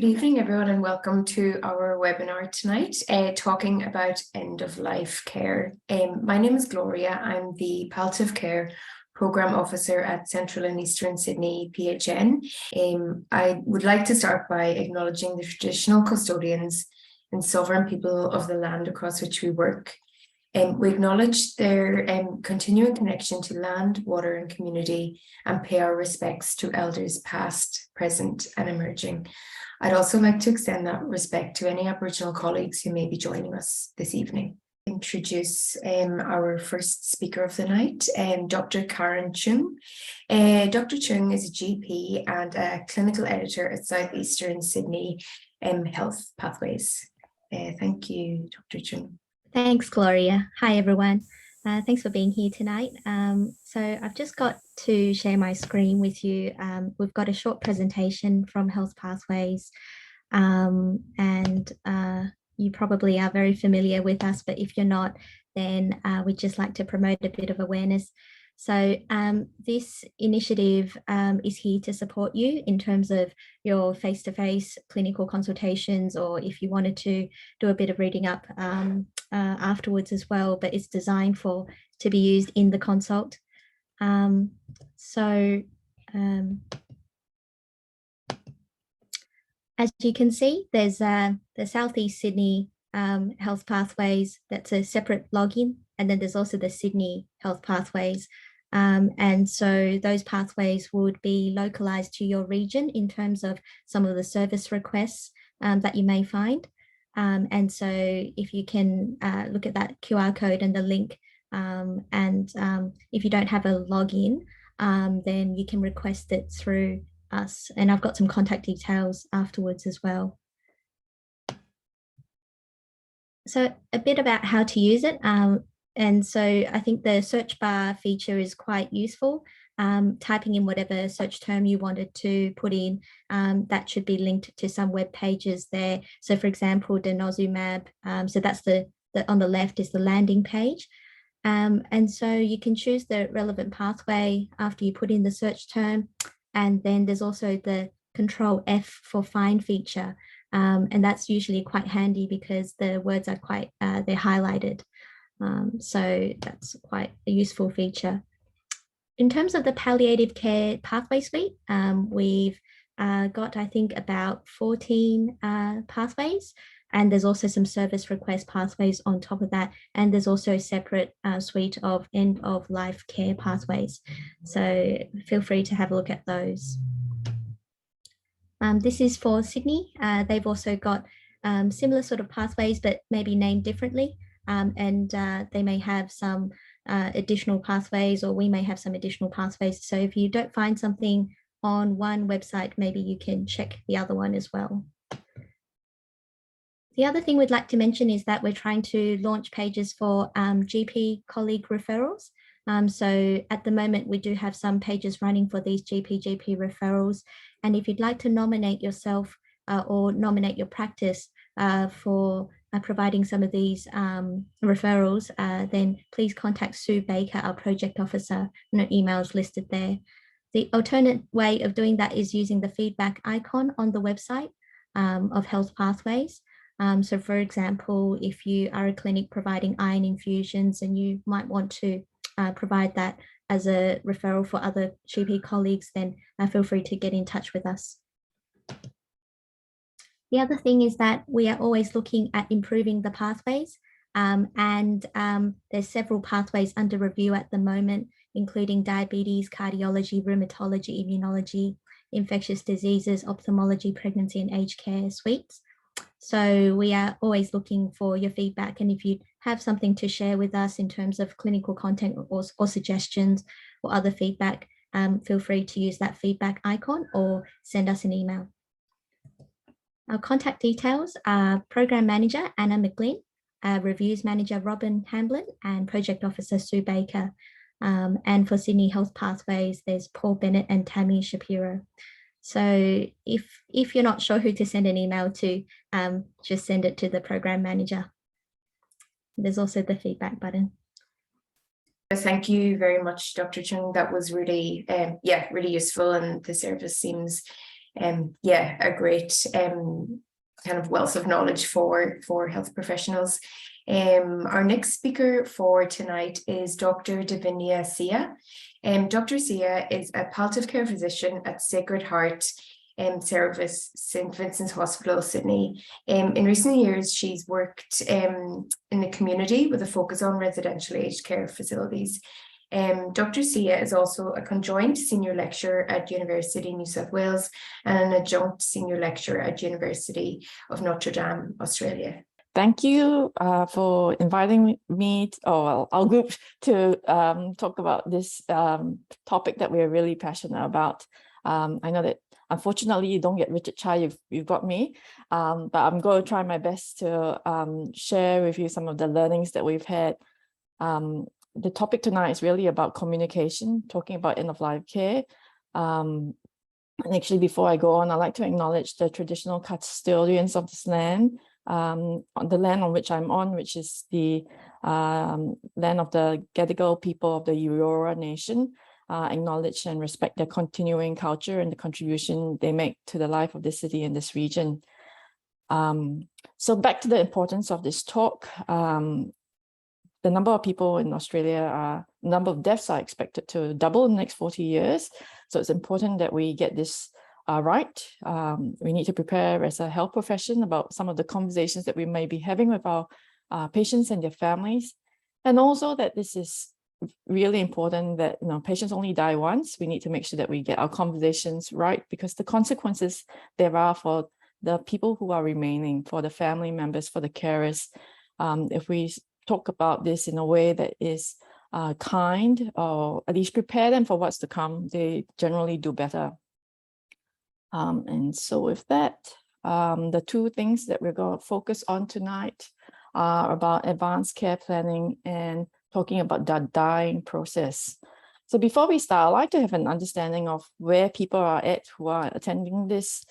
Good evening, everyone, and welcome to our webinar tonight, talking about end-of-life care. My name is Gloria. I'm the Palliative Care Programme Officer at Central and Eastern Sydney PHN. I would like to start by acknowledging the traditional custodians and sovereign people of the land across which we work. We acknowledge their continuing connection to land, water and community, and pay our respects to elders past, present and emerging. I'd also like to extend that respect to any Aboriginal colleagues who may be joining us this evening. Introduce our first speaker of the night, Dr. Karen Chung. Dr. Chung is a GP and a clinical editor at Southeastern Sydney Health Pathways. Thank you, Dr. Chung. Thanks, Gloria. Hi, everyone. Thanks for being here tonight. So I've just got to share my screen with you. We've got a short presentation from Health Pathways, and you probably are very familiar with us, but if you're not, then we'd just like to promote a bit of awareness. So this initiative is here to support you in terms of your face-to-face clinical consultations, or if you wanted to do a bit of reading up afterwards as well, but it's designed to be used in the consult. As you can see, there's the Southeast Sydney Health Pathways. That's a separate login, and then there's also the Sydney Health Pathways. And so those pathways would be localized to your region in terms of some of the service requests that you may find. And so if you can look at that QR code and the link, if you don't have a login, then you can request it through us. And I've got some contact details afterwards as well. So a bit about how to use it. And so I think the search bar feature is quite useful. Typing in whatever search term you wanted to put in, that should be linked to some web pages there. So for example, denosumab, so that's on the left is the landing page. And so you can choose the relevant pathway after you put in the search term. And then there's also the Control F for find feature. And that's usually quite handy because the words are quite, they're highlighted. So that's quite a useful feature. In terms of the palliative care pathway suite, we've got, I think, about 14 pathways, and there's also some service request pathways on top of that. And there's also a separate suite of end-of-life care pathways. So feel free to have a look at those. This is for Sydney. They've also got similar sort of pathways, but maybe named differently. And they may have some additional pathways, or we may have some additional pathways. So if you don't find something on one website, maybe you can check the other one as well. The other thing we'd like to mention is that we're trying to launch pages for GP colleague referrals. So at the moment, we do have some pages running for these Gpgp referrals. And if you'd like to nominate yourself or nominate your practice for providing some of these referrals, then please contact Sue Baker, our project officer, and her email is listed there. The alternate way of doing that is using the feedback icon on the website of Health Pathways. So for example, if you are a clinic providing iron infusions and you might want to provide that as a referral for other GP colleagues, then feel free to get in touch with us. The other thing is that we are always looking at improving the pathways, and there's several pathways under review at the moment, including diabetes, cardiology, rheumatology, immunology, infectious diseases, ophthalmology, pregnancy and aged care suites. So we are always looking for your feedback, and if you have something to share with us in terms of clinical content or suggestions or other feedback, feel free to use that feedback icon or send us an email. Our contact details are Program Manager Anna McGlynn, Reviews Manager Robin Hamblin, and Project Officer Sue Baker. And for Sydney Health Pathways, there's Paul Bennett and Tammy Shapiro. So if you're not sure who to send an email to, just send it to the Program Manager. There's also the feedback button. Thank you very much, Dr. Chung. That was really, really useful, and the service seems Yeah, a great kind of wealth of knowledge for health professionals. Our next speaker for tonight is Dr. Davinia Seah. Dr. Seah is a palliative care physician at Sacred Heart Service, St. Vincent's Hospital, Sydney. In recent years, she's worked in the community with a focus on residential aged care facilities. Dr. Seah is also a conjoined senior lecturer at University New South Wales and an adjunct senior lecturer at University of Notre Dame, Australia. Thank you for inviting me, our group, to talk about this topic that we're really passionate about. I know that unfortunately you don't get Richard Chai, you've got me, but I'm going to try my best to share with you some of the learnings that we've had. The topic tonight is really about communication, talking about end-of-life care. And actually, before I go on, I'd like to acknowledge the traditional custodians of this land, on the land on which I'm on, which is the land of the Gadigal people of the Eora Nation. Acknowledge and respect their continuing culture and the contribution they make to the life of this city and this region. So back to the importance of this talk. The number of people in Australia, number of deaths are expected to double in the next 40 years. So it's important that we get this right. We need to prepare as a health profession about some of the conversations that we may be having with our patients and their families. And also that this is really important that patients only die once. We need to make sure that we get our conversations right, because the consequences there are for the people who are remaining, for the family members, for the carers. If we talk about this in a way that is kind, or at least prepare them for what's to come, they generally do better. And so with that, the two things that we're going to focus on tonight are about advanced care planning and talking about the dying process. So before we start, I'd like to have an understanding of where people are at who are attending this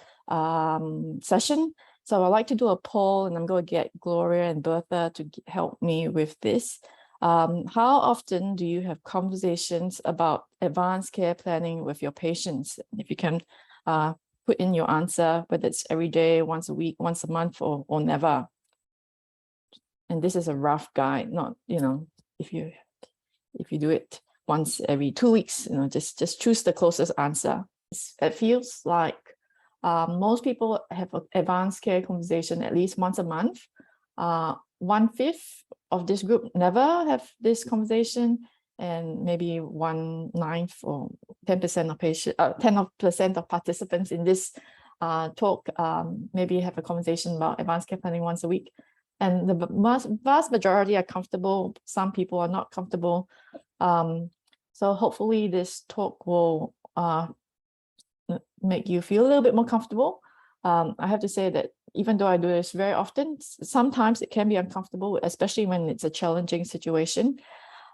session. So I'd like to do a poll, and I'm going to get Gloria and Bertha to help me with this. How often do you have conversations about advanced care planning with your patients? If you can put in your answer, whether it's every day, once a week, once a month, or never. And this is a rough guide, not, if you do it once every 2 weeks, just choose the closest answer. It feels like most people have an advanced care conversation at least once a month. 1/5 of this group never have this conversation, and maybe 1/9 or 10% of patients, 10% of participants in this talk maybe have a conversation about advanced care planning once a week. And the vast majority are comfortable. Some people are not comfortable. So hopefully this talk will make you feel a little bit more comfortable. I have to say that even though I do this very often, sometimes it can be uncomfortable, especially when it's a challenging situation.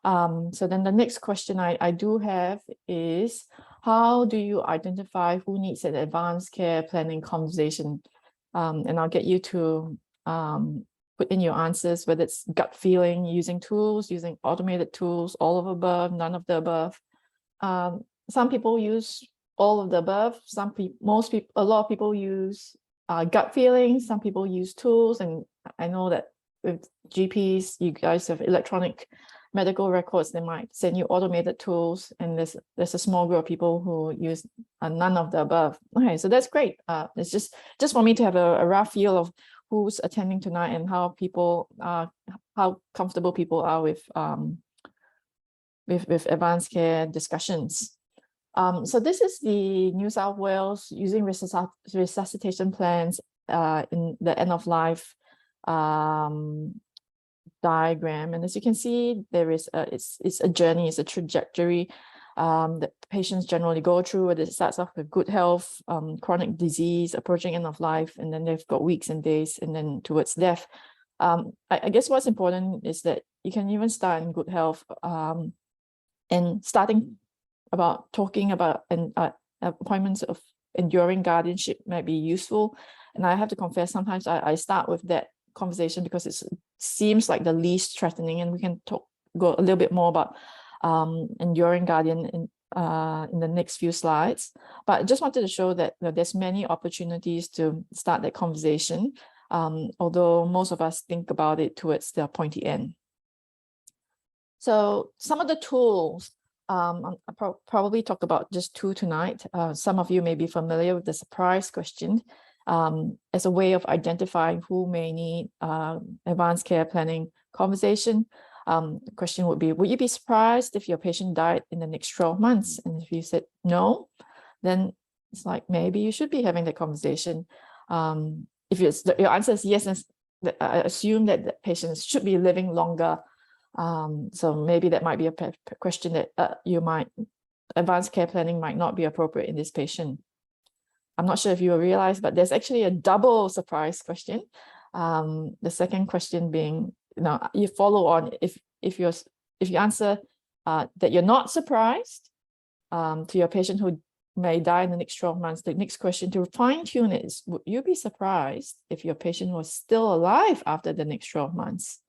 So then the next question I do have is, how do you identify who needs an advanced care planning conversation? And I'll get you to put in your answers, whether it's gut feeling, using tools, using automated tools, all of the above, none of the above. Some people use all of the above. A lot of people use gut feelings. Some people use tools, and I know that with GPs, you guys have electronic medical records. They might send you automated tools, and there's a small group of people who use none of the above. Okay, so that's great. It's just for me to have a rough feel of who's attending tonight and how comfortable people are with advanced care discussions. So this is the New South Wales using resuscitation plans in the end of life diagram. And as you can see, there is it's a journey, it's a trajectory that patients generally go through, where it starts off with good health, chronic disease, approaching end of life, and then they've got weeks and days, and then towards death. I guess what's important is that you can even start in good health, and talking about appointments of enduring guardianship might be useful. And I have to confess, sometimes I start with that conversation because it seems like the least threatening, and we can go a little bit more about enduring in the next few slides. But I just wanted to show that there's many opportunities to start that conversation, although most of us think about it towards the pointy end. So some of the tools, I'll probably talk about just two tonight. Some of you may be familiar with the surprise question as a way of identifying who may need advanced care planning conversation. The question would be, would you be surprised if your patient died in the next 12 months? And if you said no, then it's like, maybe you should be having that conversation. If your answer is yes, I assume that the patients should be living longer. So maybe that might be a question that advanced care planning might not be appropriate in this patient. I'm not sure if you realize, but there's actually a double surprise question. The second question being, you follow on if you answer that you're not surprised to your patient who may die in the next 12 months. The next question to fine-tune it is, would you be surprised if your patient was still alive after the next 12 months?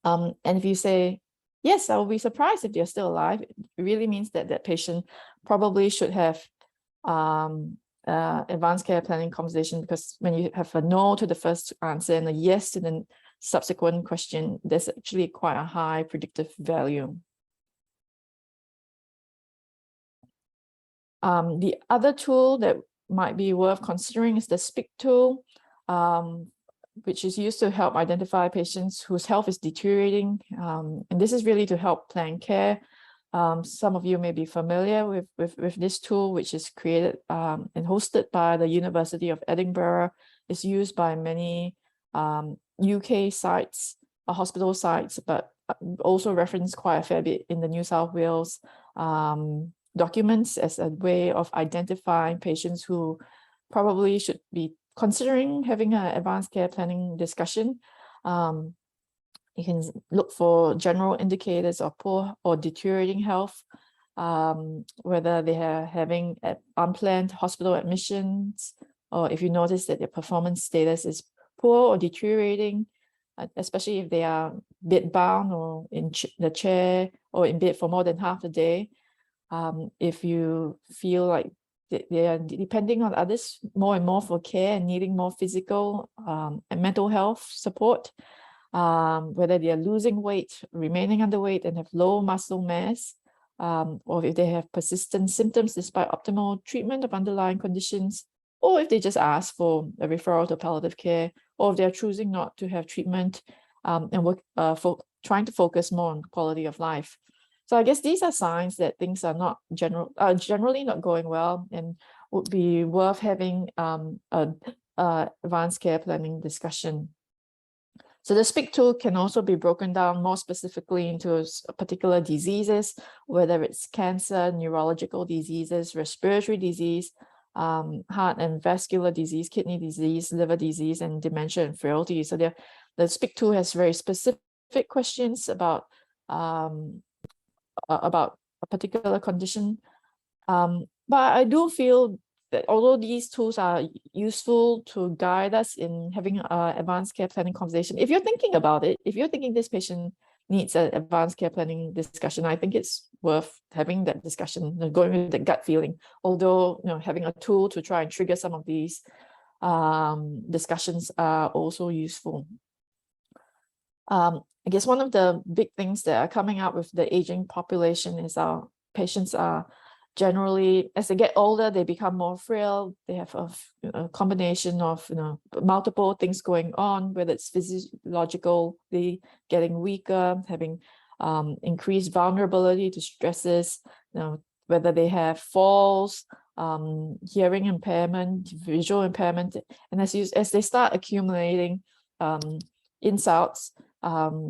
And if you say, yes, I will be surprised if they're still alive, it really means that that patient probably should have advanced care planning conversation, because when you have a no to the first answer and a yes to the subsequent question, there's actually quite a high predictive value. The other tool that might be worth considering is the SPIC tool, which is used to help identify patients whose health is deteriorating. And this is really to help plan care. Some of you may be familiar with this tool, which is created and hosted by the University of Edinburgh. It's used by many UK sites, hospital sites, but also referenced quite a fair bit in the New South Wales documents as a way of identifying patients who probably should be considering having an advanced care planning discussion. You can look for general indicators of poor or deteriorating health, whether they are having unplanned hospital admissions, or if you notice that their performance status is poor or deteriorating, especially if they are bed-bound or in the chair or in bed for more than half the day. If you feel like they are depending on others more and more for care and needing more physical and mental health support, whether they are losing weight, remaining underweight, and have low muscle mass, or if they have persistent symptoms despite optimal treatment of underlying conditions, or if they just ask for a referral to palliative care, or if they're choosing not to have treatment and work trying to focus more on quality of life. So I guess these are signs that things are not generally not going well, and would be worth having advanced care planning discussion. So the SPIC tool can also be broken down more specifically into particular diseases, whether it's cancer, neurological diseases, respiratory disease, heart and vascular disease, kidney disease, liver disease, and dementia and frailty. So the SPIC tool has very specific questions about a particular condition. But I do feel that although these tools are useful to guide us in having an advanced care planning conversation, if you're thinking about it, if you're thinking this patient needs an advanced care planning discussion, I think it's worth having that discussion, going with the gut feeling. Although, having a tool to try and trigger some of these discussions are also useful. I guess one of the big things that are coming up with the aging population is our patients are generally, as they get older, they become more frail. They have a combination of multiple things going on, whether it's physiologically getting weaker, having increased vulnerability to stresses, whether they have falls, hearing impairment, visual impairment, and as they start accumulating insults,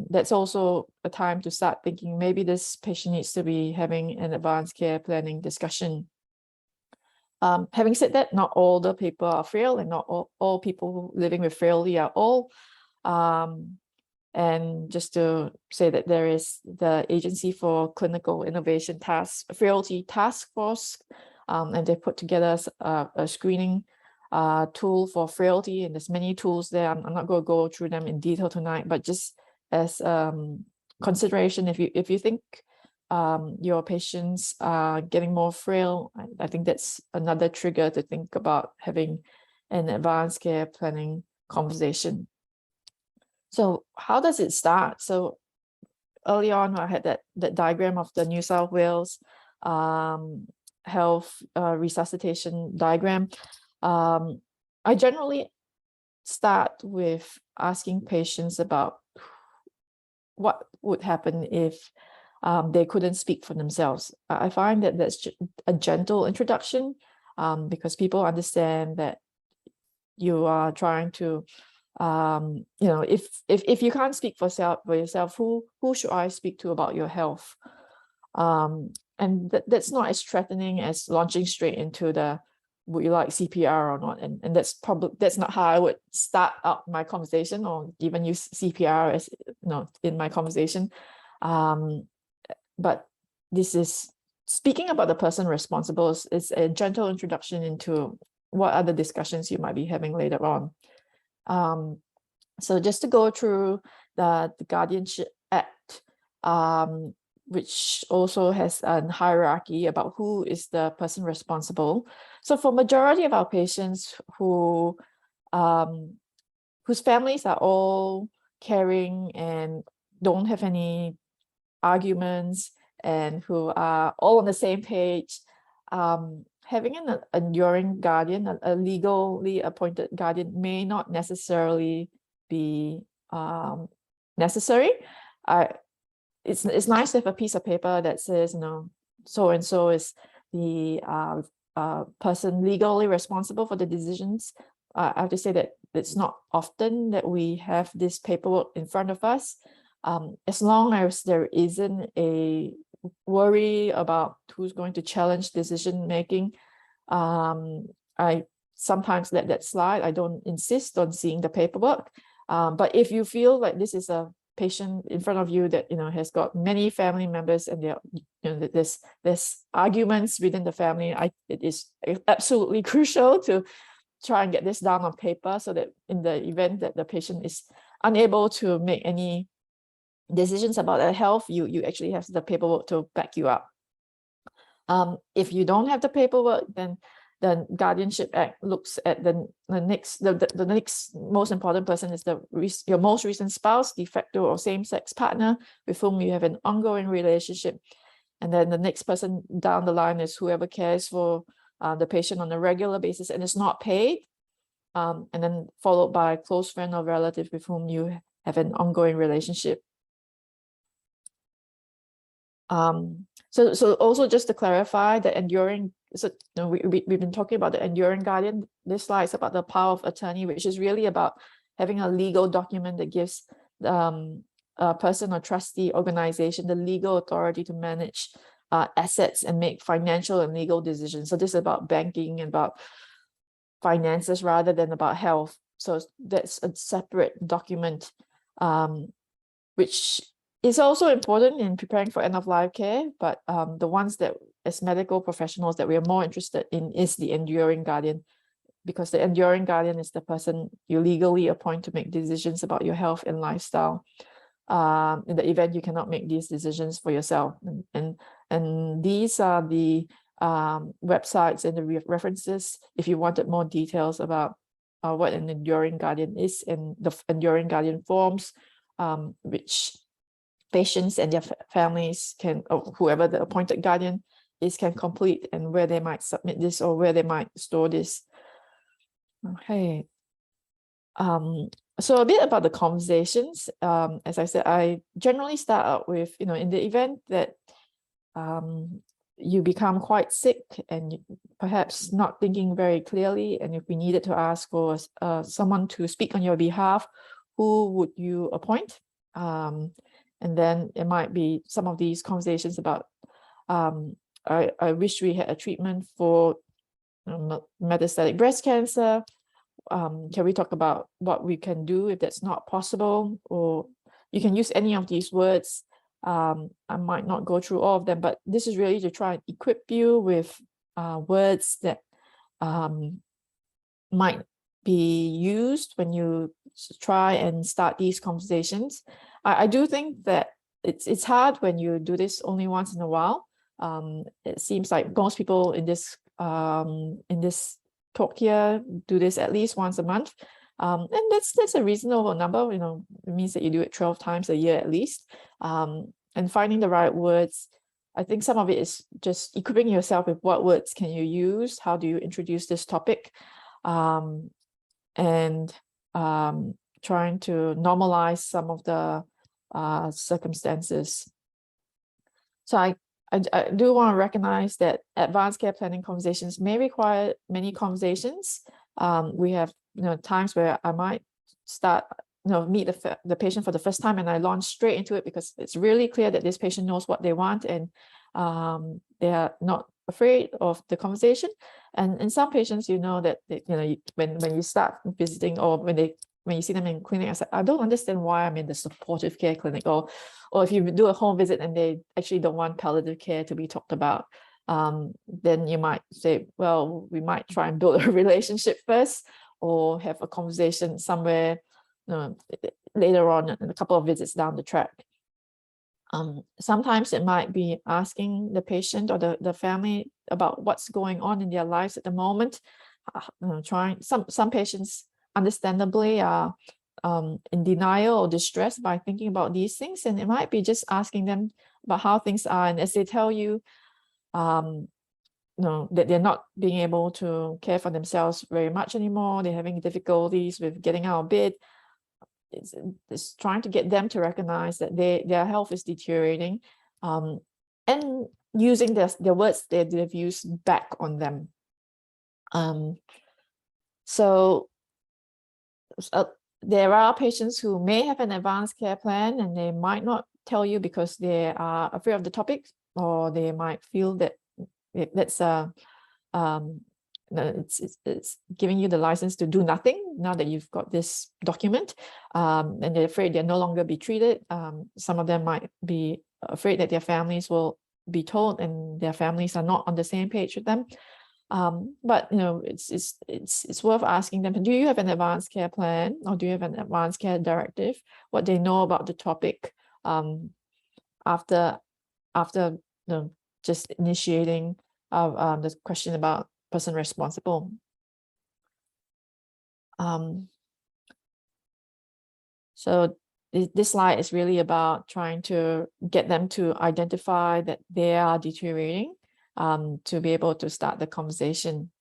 that's also a time to start thinking maybe this patient needs to be having an advanced care planning discussion. Having said that, not all the people are frail, and not all people living with frailty are old. And just to say that there is the Agency for Clinical Innovation Frailty Task Force, and they put together a screening tool for frailty, and there's many tools there. I'm not going to go through them in detail tonight, but just as consideration, if you think your patients are getting more frail, I think that's another trigger to think about having an advanced care planning conversation. So how does it start? So early on, I had that diagram of the New South Wales health resuscitation diagram. I generally start with asking patients about what would happen if they couldn't speak for themselves. I find that that's a gentle introduction because people understand that you are trying to, you know, if you can't speak for yourself, who should I speak to about your health? And that's not as threatening as launching straight into the would you like CPR or not, and that's not how I would start out my conversation or even use CPR as in my conversation. But this is speaking about the person responsible is a gentle introduction into what other discussions you might be having later on. So just to go through the Guardianship Act, which also has a hierarchy about who is the person responsible. So for majority of our patients whose families are all caring and don't have any arguments and who are all on the same page, having an enduring guardian, a legally appointed guardian, may not necessarily be necessary. It's nice to have a piece of paper that says, so and so is the person legally responsible for the decisions. I have to say that it's not often that we have this paperwork in front of us. As long as there isn't a worry about who's going to challenge decision making, I sometimes let that slide. I don't insist on seeing the paperwork. But if you feel like this is a patient in front of you that has got many family members and there's arguments within the family, it is absolutely crucial to try and get this down on paper so that in the event that the patient is unable to make any decisions about their health, you actually have the paperwork to back you up. If you don't have the paperwork, then the Guardianship Act looks at the next most important person is your most recent spouse, de facto or same-sex partner with whom you have an ongoing relationship. And then the next person down the line is whoever cares for the patient on a regular basis and is not paid. And then followed by a close friend or relative with whom you have an ongoing relationship. So also just to clarify, the enduring, we've been talking about the enduring guardian. This slide is about the power of attorney, which is really about having a legal document that gives a person or trustee organization the legal authority to manage assets and make financial and legal decisions. So this is about banking and about finances rather than about health. So that's a separate document, which is also important in preparing for end-of-life care, but the ones that as medical professionals that we are more interested in is the enduring guardian, because the enduring guardian is the person you legally appoint to make decisions about your health and lifestyle in the event you cannot make these decisions for yourself. And these are the websites and the references if you wanted more details about what an enduring guardian is and the enduring guardian forms, which patients and their families can, or whoever the appointed guardian is, can complete, and where they might submit this or where they might store this. Okay. So a bit about the conversations. As I said, I generally start out with, in the event that you become quite sick and perhaps not thinking very clearly, and if we needed to ask for someone to speak on your behalf, who would you appoint? And then it might be some of these conversations about, I wish we had a treatment for metastatic breast cancer. Can we talk about what we can do if that's not possible? Or you can use any of these words. I might not go through all of them, but this is really to try and equip you with words that might be used when you try and start these conversations. I do think that it's hard when you do this only once in a while. It seems like most people in this talk here do this at least once a month. And that's a reasonable number. It means that you do it 12 times a year at least. And finding the right words, I think some of it is just equipping yourself with what words can you use, how do you introduce this topic, and trying to normalize some of the circumstances. So I do want to recognize that advanced care planning conversations may require many conversations. We have times where I might start meet the patient for the first time and I launch straight into it because it's really clear that this patient knows what they want and they are not afraid of the conversation. And in some patients, that when you start visiting or when you see them in clinic, I said, I don't understand why I'm in the supportive care clinic, or if you do a home visit and they actually don't want palliative care to be talked about, then you might say, well, we might try and build a relationship first or have a conversation somewhere later on in a couple of visits down the track. Sometimes it might be asking the patient or the family about what's going on in their lives at the moment. Some patients understandably are in denial or distress by thinking about these things, and it might be just asking them about how things are, and as they tell you that they're not being able to care for themselves very much anymore, they're having difficulties with getting out of bed. It's trying to get them to recognize that their health is deteriorating, and using their words that they've used back on them. So there are patients who may have an advanced care plan and they might not tell you because they are afraid of the topic, or they might feel that it's giving you the license to do nothing now that you've got this document, and they're afraid they'll no longer be treated. Some of them might be afraid that their families will be told and their families are not on the same page with them. But it's worth asking them, do you have an advanced care plan, or do you have an advanced care directive? What they know about the topic after just initiating the question about person responsible. So this slide is really about trying to get them to identify that they are deteriorating, to be able to start the conversation.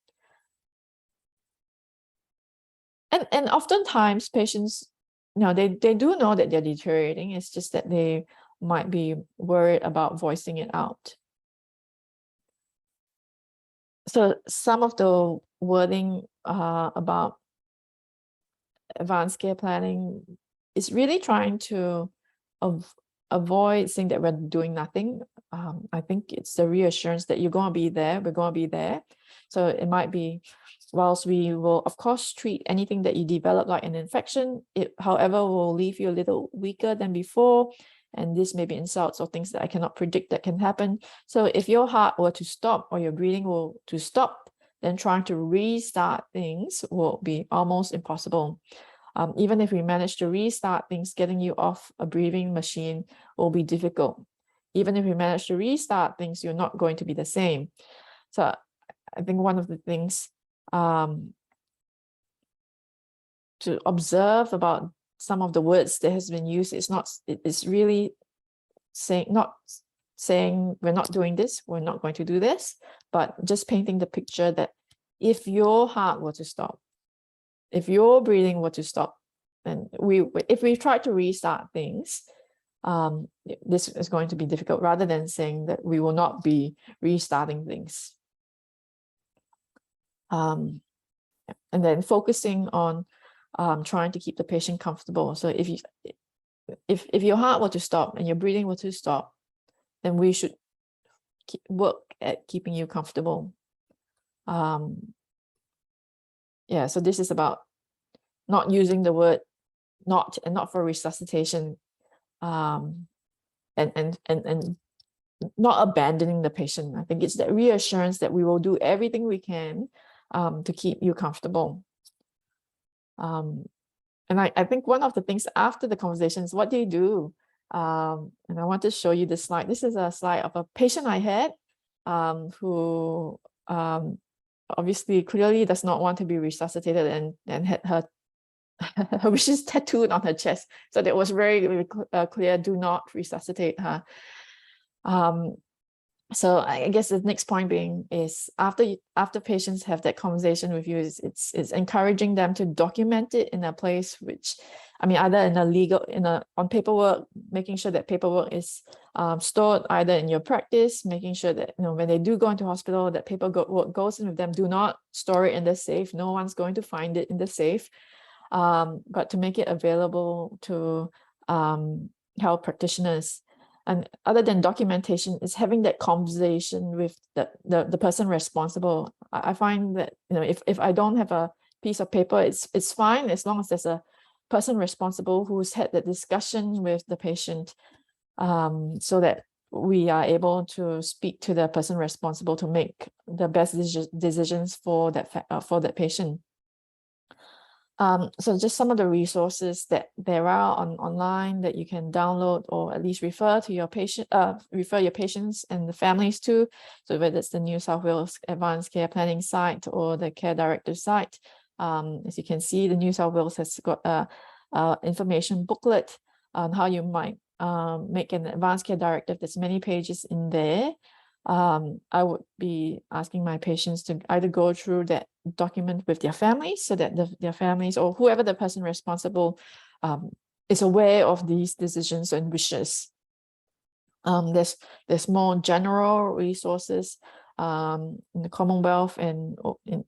And oftentimes patients, they do know that they're deteriorating. It's just that they might be worried about voicing it out. So some of the wording about advanced care planning is really trying to avoid saying that we're doing nothing. I think it's the reassurance that you're going to be there, we're going to be there. So it might be, whilst we will of course treat anything that you develop like an infection, it however will leave you a little weaker than before. And this may be insults or things that I cannot predict that can happen. So if your heart were to stop or your breathing were to stop, then trying to restart things will be almost impossible. Even if we manage to restart things, getting you off a breathing machine will be difficult. Even if we manage to restart things, you're not going to be the same. So I think one of the things to observe about some of the words that has been used is it's really not saying we're not doing this, we're not going to do this, but just painting the picture that if your heart were to stop, if your breathing were to stop, then if we try to restart things, this is going to be difficult, rather than saying that we will not be restarting things. And then focusing on trying to keep the patient comfortable. So if your heart were to stop and your breathing were to stop, then we should work at keeping you comfortable. Yeah, so this is about not using the word not and not for resuscitation, and not abandoning the patient. I think it's that reassurance that we will do everything we can to keep you comfortable. And I think one of the things after the conversation is what do you do And I want to show you this slide. This is a slide of a patient I had who obviously clearly does not want to be resuscitated and had her her wishes tattooed on her chest. So that was very clear, do not resuscitate her. So I guess the next point being is after patients have that conversation with you, it's encouraging them to document it in a place which, I mean, either in a legal, on paperwork, making sure that paperwork is stored either in your practice, making sure that, you know, when they do go into hospital, that paperwork goes in with them. Do not store it in the safe. No one's going to find it in the safe. But to make it available to health practitioners. And other than documentation, is having that conversation with the person responsible. I find that, you know, if I don't have a piece of paper, it's fine as long as there's a person responsible who's had the discussion with the patient, so that we are able to speak to the person responsible to make the best decisions for that patient. So just some of the resources that there are online that you can download or at least refer your patients and the families to. So whether it's the New South Wales Advanced Care Planning site or the Care Directive site, as you can see, the New South Wales has got a information booklet on how you might make an advanced care directive. There's many pages in there. I would be asking my patients to either go through that document with their families so that their families or whoever the person responsible is aware of these decisions and wishes. There's more general resources in the Commonwealth and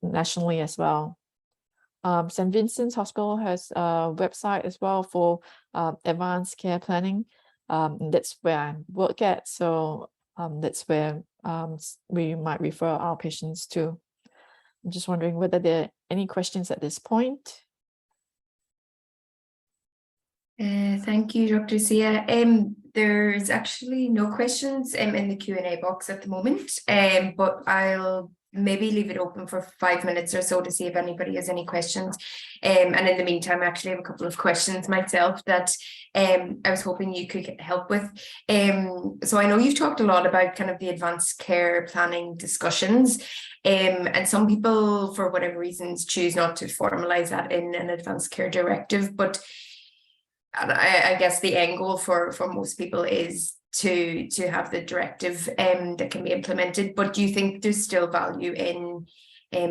nationally as well. St. Vincent's Hospital has a website as well for advanced care planning. That's where I work at, so that's where we might refer our patients to. I'm just wondering whether there are any questions at this point. Thank you, Dr. Seah. There's actually no questions in the Q&A box at the moment, but I'll maybe leave it open for 5 minutes or so to see if anybody has any questions. And in the meantime, I actually have a couple of questions myself that I was hoping you could help with. So I know you've talked a lot about kind of the advanced care planning discussions, and some people, for whatever reasons, choose not to formalize that in an advanced care directive. But I guess the end goal for most people is to have the directive that can be implemented. But do you think there's still value in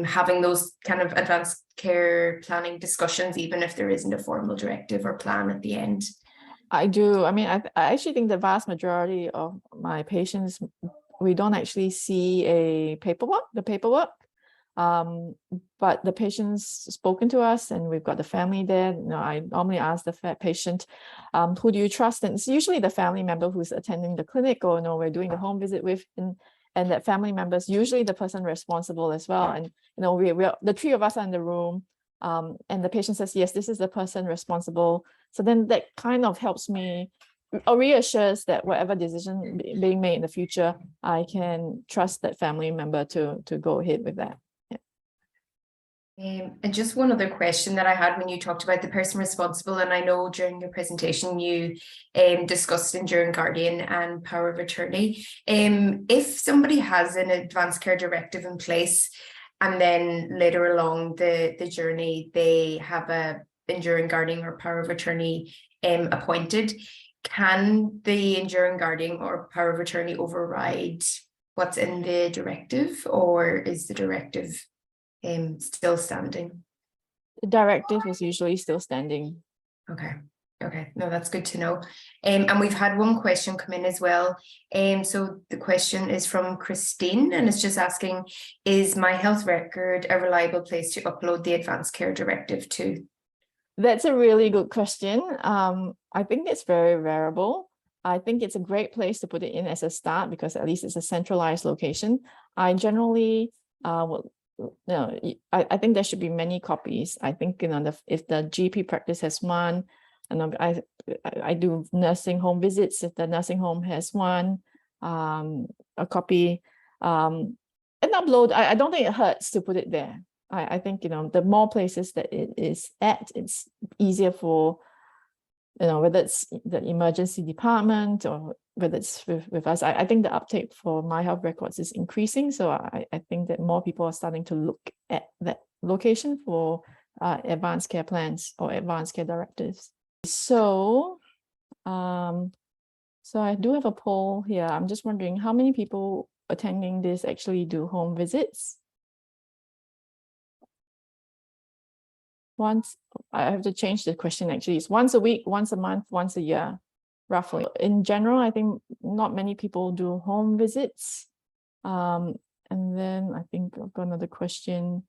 having those kind of advanced care planning discussions, even if there isn't a formal directive or plan at the end? I do. I mean, I actually think the vast majority of my patients, we don't actually see the paperwork. But the patient's spoken to us and we've got the family there. You know, I normally ask the patient, who do you trust? And it's usually the family member who's attending the clinic, or, you know, we're doing the home visit with, and that family member is usually the person responsible as well. And, you know, we're the three of us are in the room, and the patient says, yes, this is the person responsible. So then that kind of helps me, or reassures that whatever decision being made in the future, I can trust that family member to go ahead with that. And just one other question that I had when you talked about the person responsible, and I know during your presentation you discussed enduring guardian and power of attorney. If somebody has an advanced care directive in place and then later along the journey they have a enduring guardian or power of attorney appointed, can the enduring guardian or power of attorney override what's in the directive, or is the directive still standing? The directive is usually still standing. Okay. No, that's good to know. And we've had one question come in as well. So the question is from Christine, and it's just asking, is my health record a reliable place to upload the advanced care directive to? That's a really good question. I think it's very variable. I think it's a great place to put it in as a start because at least it's a centralized location. I generally no, I think there should be many copies. I think, you know, if the GP practice has one, and I do nursing home visits, if the nursing home has one, a copy, and upload. I don't think it hurts to put it there. I think, you know, the more places that it is at, it's easier for whether it's the emergency department or whether it's with us. I think the uptake for My Health Records is increasing. So I think that more people are starting to look at that location for advanced care plans or advanced care directives. So, so I do have a poll here. I'm just wondering how many people attending this actually do home visits. Once, I have to change the question actually. It's once a week, once a month, once a year, roughly. In general, I think not many people do home visits. And then I think I've got another question.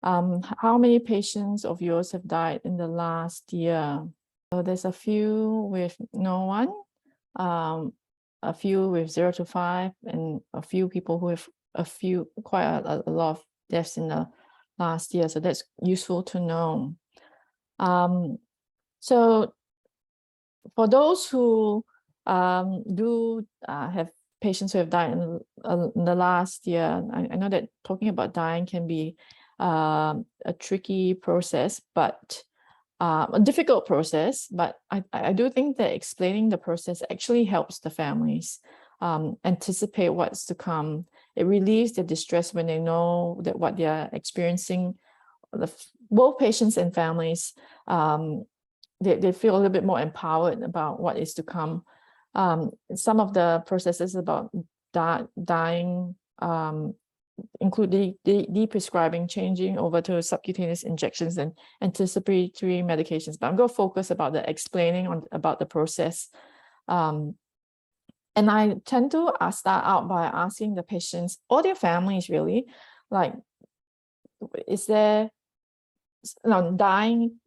How many patients of yours have died in the last year? So there's a few with no one, a few with 0 to 5, and a few people who have quite a lot of deaths in the last year. So that's useful to know. So for those who do have patients who have died in the last year, I know that talking about dying can be a tricky process, but a difficult process, but I do think that explaining the process actually helps the families anticipate what's to come. It relieves their distress when they know that what they're experiencing. Both patients and families, they feel a little bit more empowered about what is to come. Some of the processes about dying include de-prescribing, changing over to subcutaneous injections and anticipatory medications. But I'm going to focus about the explaining about the process. And I tend to start out by asking the patients or their families really, like, is there, dying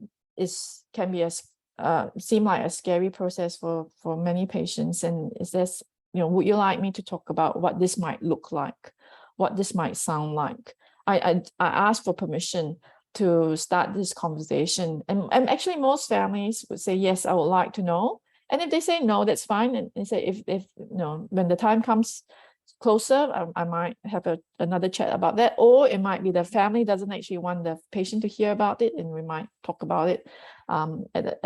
can be seem like a scary process for many patients. And is this, would you like me to talk about what this might look like, what this might sound like? I ask for permission to start this conversation. And actually most families would say, yes, I would like to know. And if they say no, that's fine. And they say, if when the time comes closer, I might have another chat about that. Or it might be the family doesn't actually want the patient to hear about it, and we might talk about it at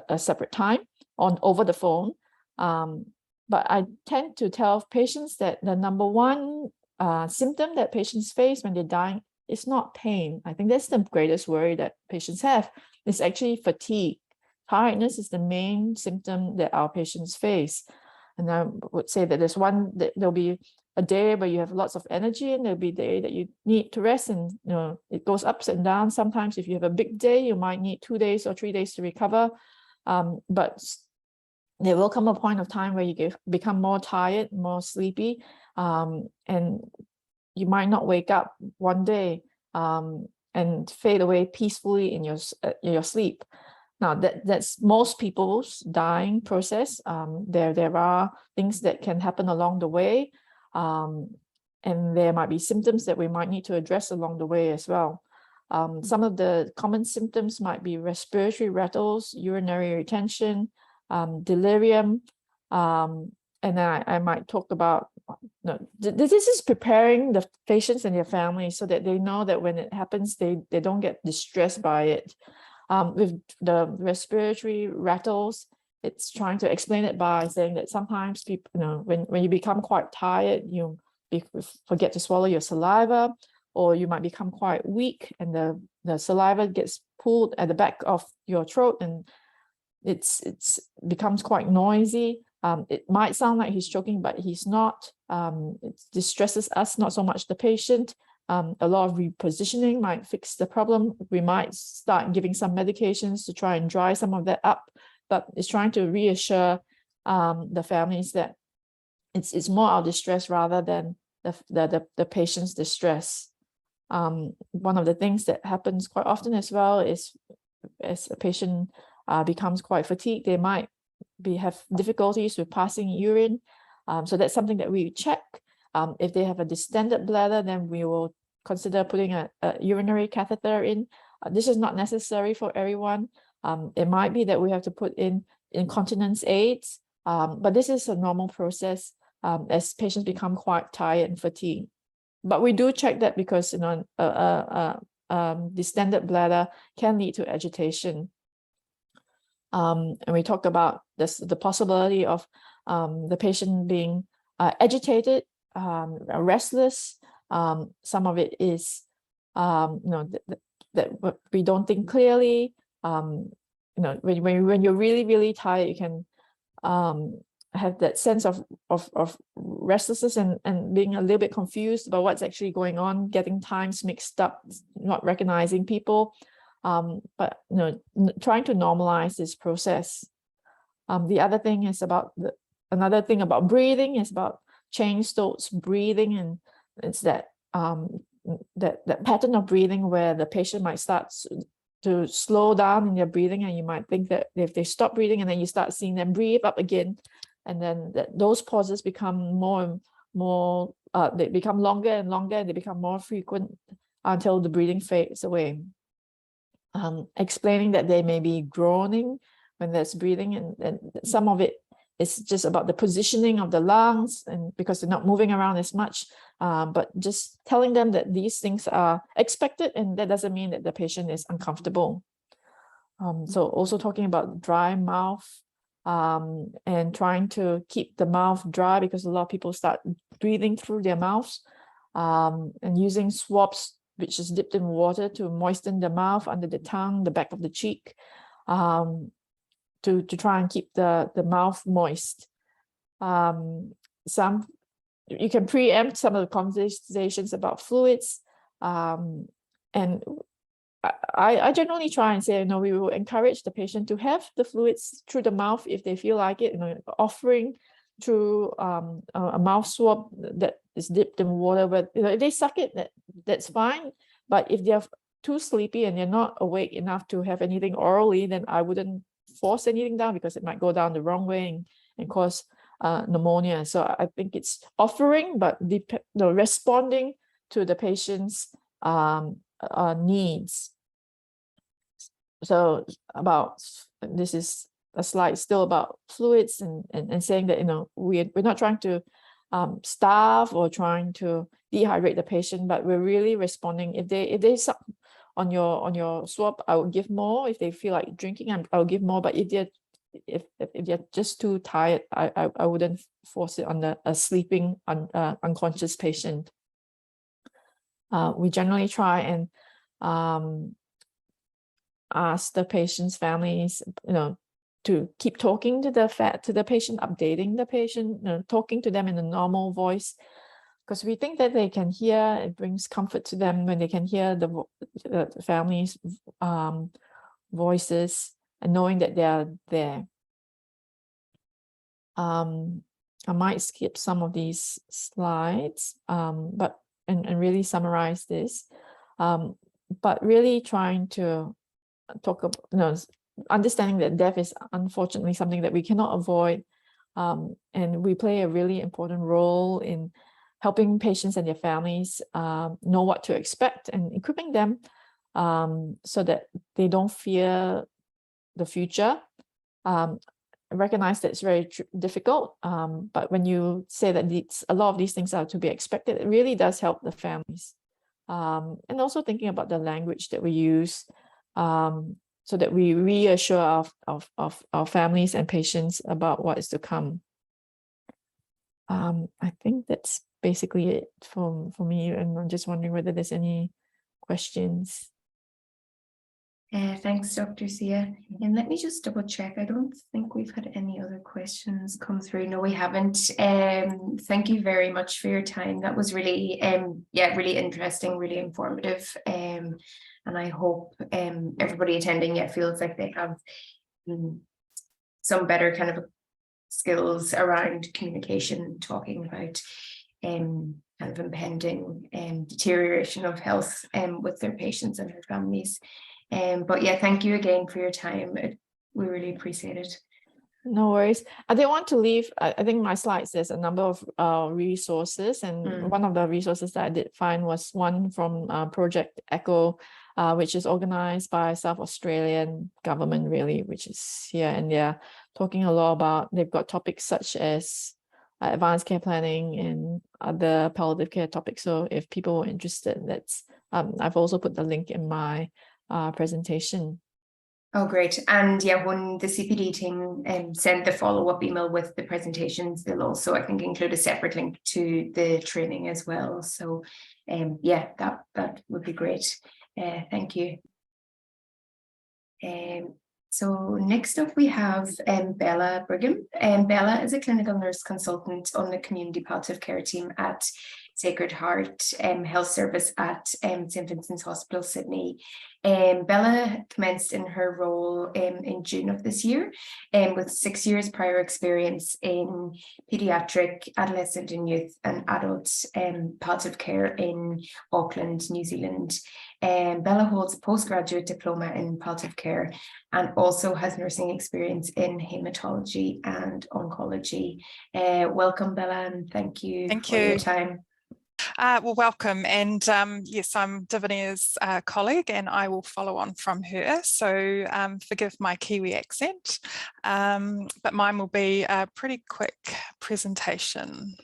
a separate time over the phone. But I tend to tell patients that the number one symptom that patients face when they're dying is not pain. I think that's the greatest worry that patients have. It's actually fatigue. Tiredness is the main symptom that our patients face. And I would say that there'll be a day where you have lots of energy, and there'll be a day that you need to rest, and it goes ups and downs. Sometimes if you have a big day, you might need 2 days or 3 days to recover. But there will come a point of time where you become more tired, more sleepy, and you might not wake up one day and fade away peacefully in your sleep. Now, that's most people's dying process. There are things that can happen along the way, and there might be symptoms that we might need to address along the way as well. Some of the common symptoms might be respiratory rattles, urinary retention, delirium, and then I might talk about, this is preparing the patients and their families so that they know that when it happens, they don't get distressed by it. With the respiratory rattles, it's trying to explain it by saying that sometimes people, when you become quite tired, you forget to swallow your saliva, or you might become quite weak, and the saliva gets pulled at the back of your throat, and it becomes quite noisy. It might sound like he's choking, but he's not. It distresses us, not so much the patient. A lot of repositioning might fix the problem. We might start giving some medications to try and dry some of that up, but it's trying to reassure the families that it's more our distress rather than the patient's distress. One of the things that happens quite often as well is, as a patient becomes quite fatigued, they might have difficulties with passing urine. So that's something that we check. If they have a distended bladder, then we will consider putting a urinary catheter in. This is not necessary for everyone. It might be that we have to put in incontinence aids, but this is a normal process as patients become quite tired and fatigued. But we do check that because distended bladder can lead to agitation. And we talked about the possibility of the patient being agitated, restless. Some of it is, that we don't think clearly. When you're really, really tired, you can have that sense of restlessness and being a little bit confused about what's actually going on, getting times mixed up, not recognizing people. But trying to normalize this process. The other thing is another thing about breathing is about change thoughts breathing, and it's that that pattern of breathing where the patient might start to slow down in their breathing, and you might think that if they stop breathing and then you start seeing them breathe up again, and then those pauses become more and more, they become longer and longer, and they become more frequent until the breathing fades away. Explaining that they may be groaning when there's breathing, and some of it is just about the positioning of the lungs, and because they're not moving around as much, but just telling them that these things are expected, and that doesn't mean that the patient is uncomfortable. So also talking about dry mouth, and trying to keep the mouth dry, because a lot of people start breathing through their mouths, and using swabs which is dipped in water to moisten the mouth, under the tongue, the back of the cheek, to try and keep the mouth moist. You can preempt some of the conversations about fluids, and I generally try and say, we will encourage the patient to have the fluids through the mouth if they feel like it, offering through a mouth swab that is dipped in water. But if they suck it, that's fine. But if they're too sleepy and they're not awake enough to have anything orally, then I wouldn't force anything down, because it might go down the wrong way and cause pneumonia. So I think it's offering, but responding to the patient's needs. So this is a slide still about fluids, and saying that we're not trying to starve or trying to dehydrate the patient, but we're really responding. If they suck on your swab, I will give more. If they feel like drinking, I'll give more. But if they're just too tired, I wouldn't force it on a sleeping unconscious patient. We generally try and ask the patient's families, to keep talking to the patient, updating the patient, talking to them in a normal voice, because we think that they can hear. It brings comfort to them when they can hear the family's voices, and knowing that they are there. I might skip some of these slides, but really summarize this, but really trying to talk about, understanding that death is unfortunately something that we cannot avoid, and we play a really important role in helping patients and their families know what to expect, and equipping them so that they don't fear the future. I recognize that it's very difficult, but when you say that a lot of these things are to be expected, it really does help the families. And also thinking about the language that we use, so that we reassure our families and patients about what is to come. I think that's basically it for me, and I'm just wondering whether there's any questions. Thanks, Dr. Seah. And let me just double check. I don't think we've had any other questions come through. No, we haven't. Thank you very much for your time. That was really, really interesting, really informative. And I hope everybody attending feels like they have some better kind of skills around communication, talking about kind of impending deterioration of health with their patients and their families. But thank you again for your time. We really appreciate it. No worries. I didn't want to leave. I think my slides, there's a number of resources, and one of the resources that I did find was one from Project ECHO, which is organized by South Australian government, really, which is here, and they're talking a lot about, they've got topics such as advanced care planning and other palliative care topics. So if people are interested, that's I've also put the link in my presentation. Oh, great. And yeah, when the CPD team send the follow-up email with the presentations, they'll also, I think, include a separate link to the training as well. So yeah, that would be great. Thank you. So next up we have Bella Brigham. Bella is a clinical nurse consultant on the community palliative care team at Sacred Heart Health Service at St. Vincent's Hospital, Sydney. Bella commenced in her role in June of this year with 6 years prior experience in paediatric, adolescent and youth and adult palliative care in Auckland, New Zealand. Bella holds a postgraduate diploma in palliative care and also has nursing experience in hematology and oncology. Welcome, Bella, and thank you for your time. Well, welcome. And yes, I'm Davinia's colleague and I will follow on from her. So forgive my Kiwi accent, but mine will be a pretty quick presentation.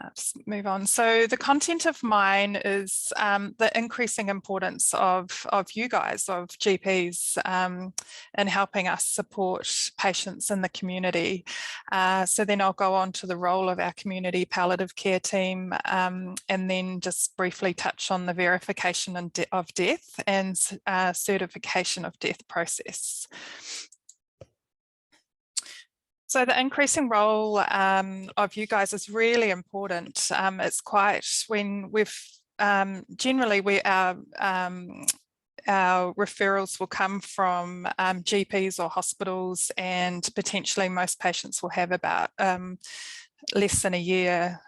Let's move on. So the content of mine is the increasing importance of you guys, of GPs, in helping us support patients in the community. So then I'll go on to the role of our community palliative care team, and then just briefly touch on the verification of death and certification of death process. So the increasing role of you guys is really important. It's quite, when we've generally our referrals will come from GPs or hospitals, and potentially most patients will have about less than a year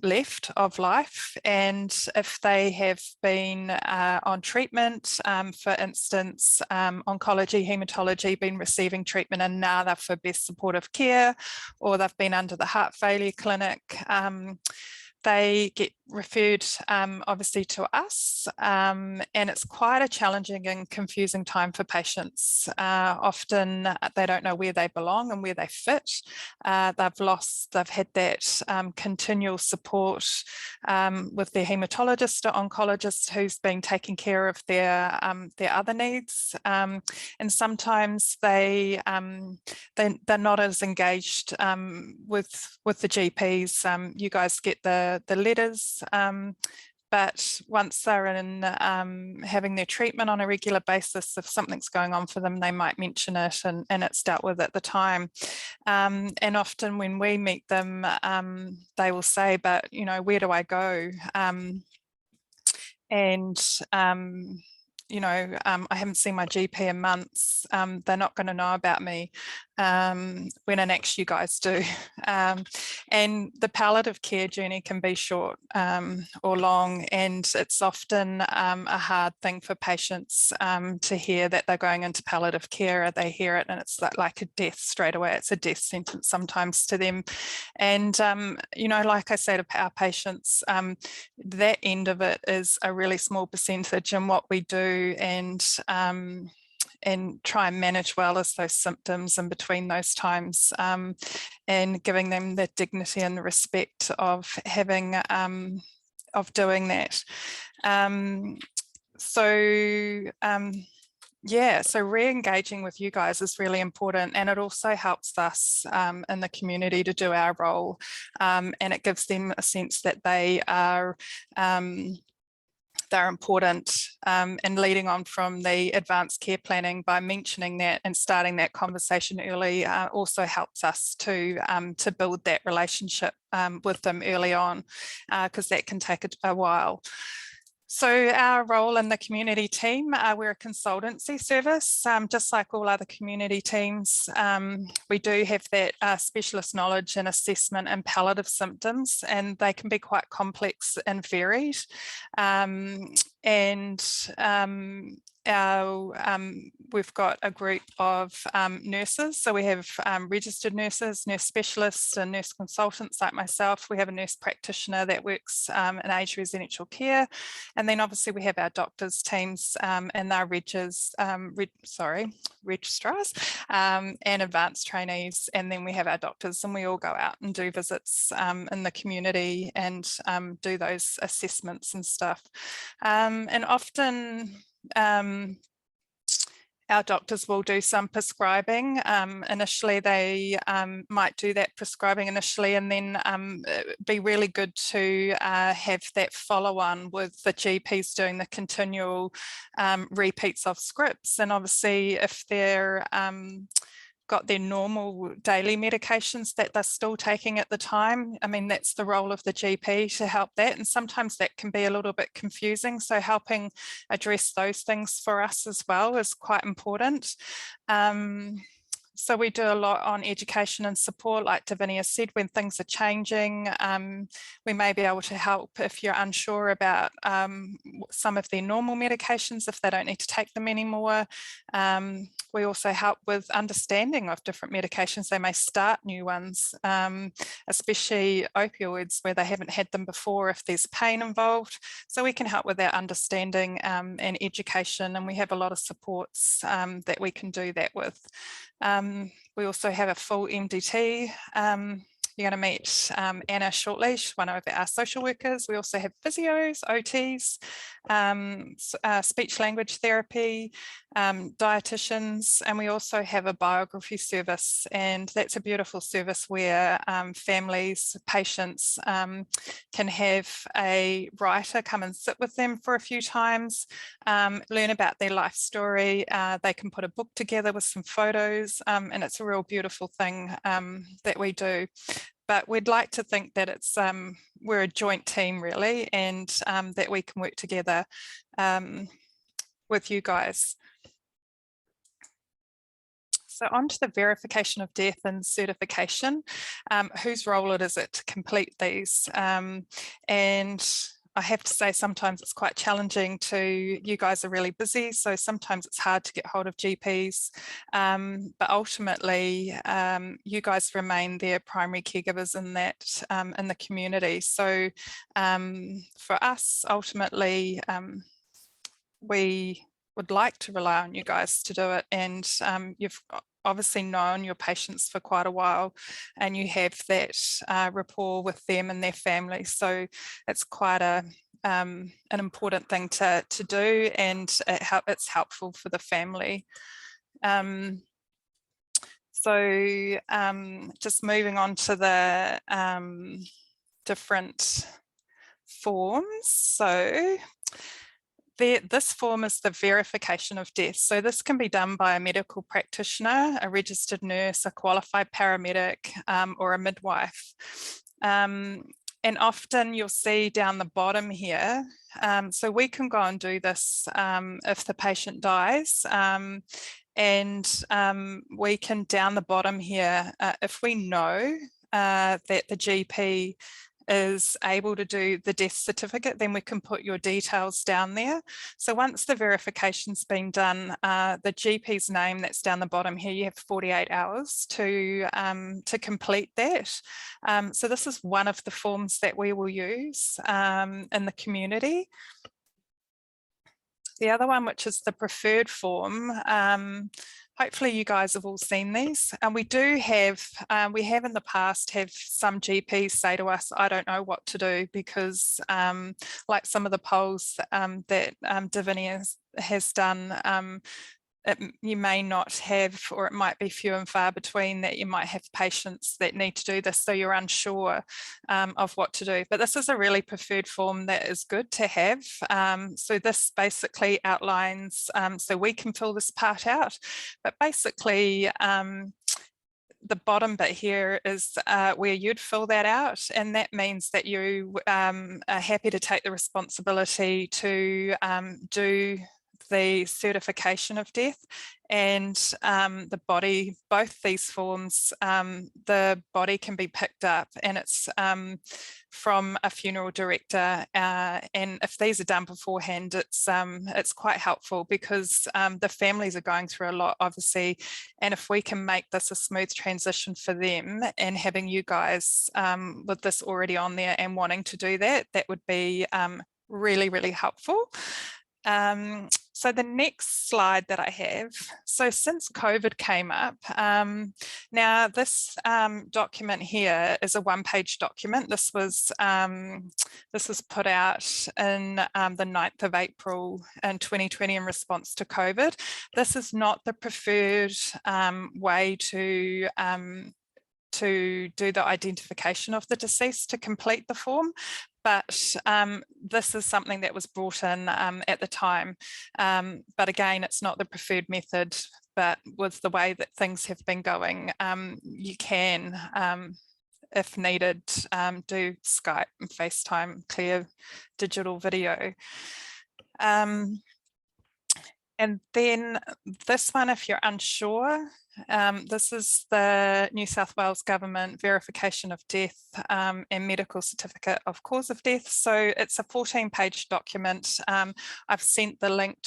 left of life, and if they have been on treatment, for instance, oncology, hematology, been receiving treatment and now they're for best supportive care, or they've been under the heart failure clinic, they get referred obviously to us, and it's quite a challenging and confusing time for patients. Often they don't know where they belong and where they fit. They've had that continual support with their hematologist or oncologist who's been taking care of their other needs, and sometimes they're not as engaged with the GPs. You guys get the letters, but once they're in having their treatment on a regular basis, if something's going on for them, they might mention it, and it's dealt with at the time. And often when we meet them, they will say, but you know, where do I go? You know, I haven't seen my GP in months. They're not going to know about me when in actually you guys do. And the palliative care journey can be short or long, and it's often a hard thing for patients to hear that they're going into palliative care. They hear it and it's like a death straight away. It's a death sentence sometimes to them. And, you know, like I say to our patients, that end of it is a really small percentage, and what we do and try and manage well as those symptoms in between those times, and giving them the dignity and the respect of having of doing that. Yeah, so re-engaging with you guys is really important, and it also helps us in the community to do our role, and it gives them a sense that they are they're important, and leading on from the advanced care planning by mentioning that and starting that conversation early also helps us to build that relationship with them early on, because that can take a while. So our role in the community team, we're a consultancy service, just like all other community teams. We do have that specialist knowledge and assessment and palliative symptoms, and they can be quite complex and varied. We've got a group of nurses, so we have registered nurses, nurse specialists and nurse consultants like myself. We have a nurse practitioner that works in aged residential care, and then obviously we have our doctors teams and our registrars and advanced trainees, and then we have our doctors, and we all go out and do visits in the community and do those assessments and stuff, and often our doctors will do some prescribing. Initially, they might do that prescribing initially, and then be really good to have that follow-on with the GPs doing the continual repeats of scripts. And obviously, if they're got their normal daily medications that they're still taking at the time, I mean, that's the role of the GP to help that. And sometimes that can be a little bit confusing. So helping address those things for us as well is quite important. So we do a lot on education and support, like Davinia said, when things are changing. We may be able to help if you're unsure about some of their normal medications, if they don't need to take them anymore. We also help with understanding of different medications. They may start new ones, especially opioids where they haven't had them before if there's pain involved. So we can help with that understanding and education, and we have a lot of supports that we can do that with. We also have a full MDT. You're going to meet Anna shortly. She's one of our social workers. We also have physios, OTs, speech language therapy, dietitians, and we also have a biography service. And that's a beautiful service where families, patients can have a writer come and sit with them for a few times, learn about their life story. They can put a book together with some photos, and it's a real beautiful thing that we do. But we'd like to think that it's we're a joint team really, and that we can work together with you guys. So on to the verification of death and certification, whose role is it to complete these? And I have to say sometimes it's quite challenging you guys are really busy, so sometimes it's hard to get hold of GPs, but ultimately you guys remain their primary caregivers in that in the community. So for us, ultimately, we would like to rely on you guys to do it, and you've obviously known your patients for quite a while and you have that rapport with them and their families, so it's quite an important thing to do, and it's helpful for the family. So just moving on to the different forms. So this form is the verification of death. So this can be done by a medical practitioner, a registered nurse, a qualified paramedic, or a midwife. And often you'll see down the bottom here, so we can go and do this if the patient dies, and we can down the bottom here, if we know that the GP is able to do the death certificate, then we can put your details down there. So once the verification's been done, the GP's name that's down the bottom here, you have 48 hours to complete that. So this is one of the forms that we will use in the community. The other one, which is the preferred form, hopefully you guys have all seen these, and we do have, we have in the past have some GPs say to us, I don't know what to do, because like some of the polls that Davinia has done, you may not have, or it might be few and far between, that you might have patients that need to do this, so you're unsure of what to do. But this is a really preferred form that is good to have. So this basically outlines, so we can fill this part out, but basically the bottom bit here is where you'd fill that out, and that means that you are happy to take the responsibility to do the certification of death, and the body, both these forms, the body can be picked up, and it's from a funeral director, and if these are done beforehand, it's quite helpful, because the families are going through a lot, obviously, and if we can make this a smooth transition for them, and having you guys with this already on there and wanting to do that, that would be really, really helpful. So the next slide that I have, so since COVID came up, now this document here is a one-page document. This was put out in the 9th of April in 2020 in response to COVID. This is not the preferred way to do the identification of the deceased to complete the form, but this is something that was brought in at the time. But again, it's not the preferred method, but with the way that things have been going, you can, if needed, do Skype and FaceTime, clear digital video. And then this one, if you're unsure, this is the New South Wales Government verification of death and medical certificate of cause of death. So it's a 14-page document. I've sent the link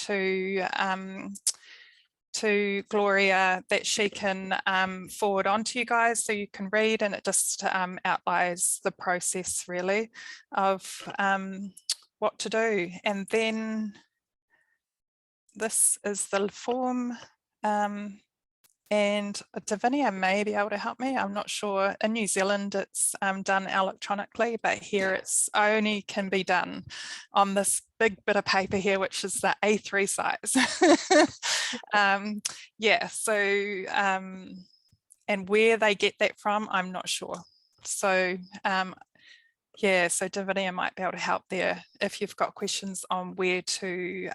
to Gloria that she can forward on to you guys so you can read, and it just outlines the process really of what to do. And then this is the form, and Davinia may be able to help me. I'm not sure. In New Zealand, it's done electronically, but here it's only can be done on this big bit of paper here, which is the A3 size. Yeah, so, and where they get that from, I'm not sure. So, yeah, so Davinia might be able to help there if you've got questions on where to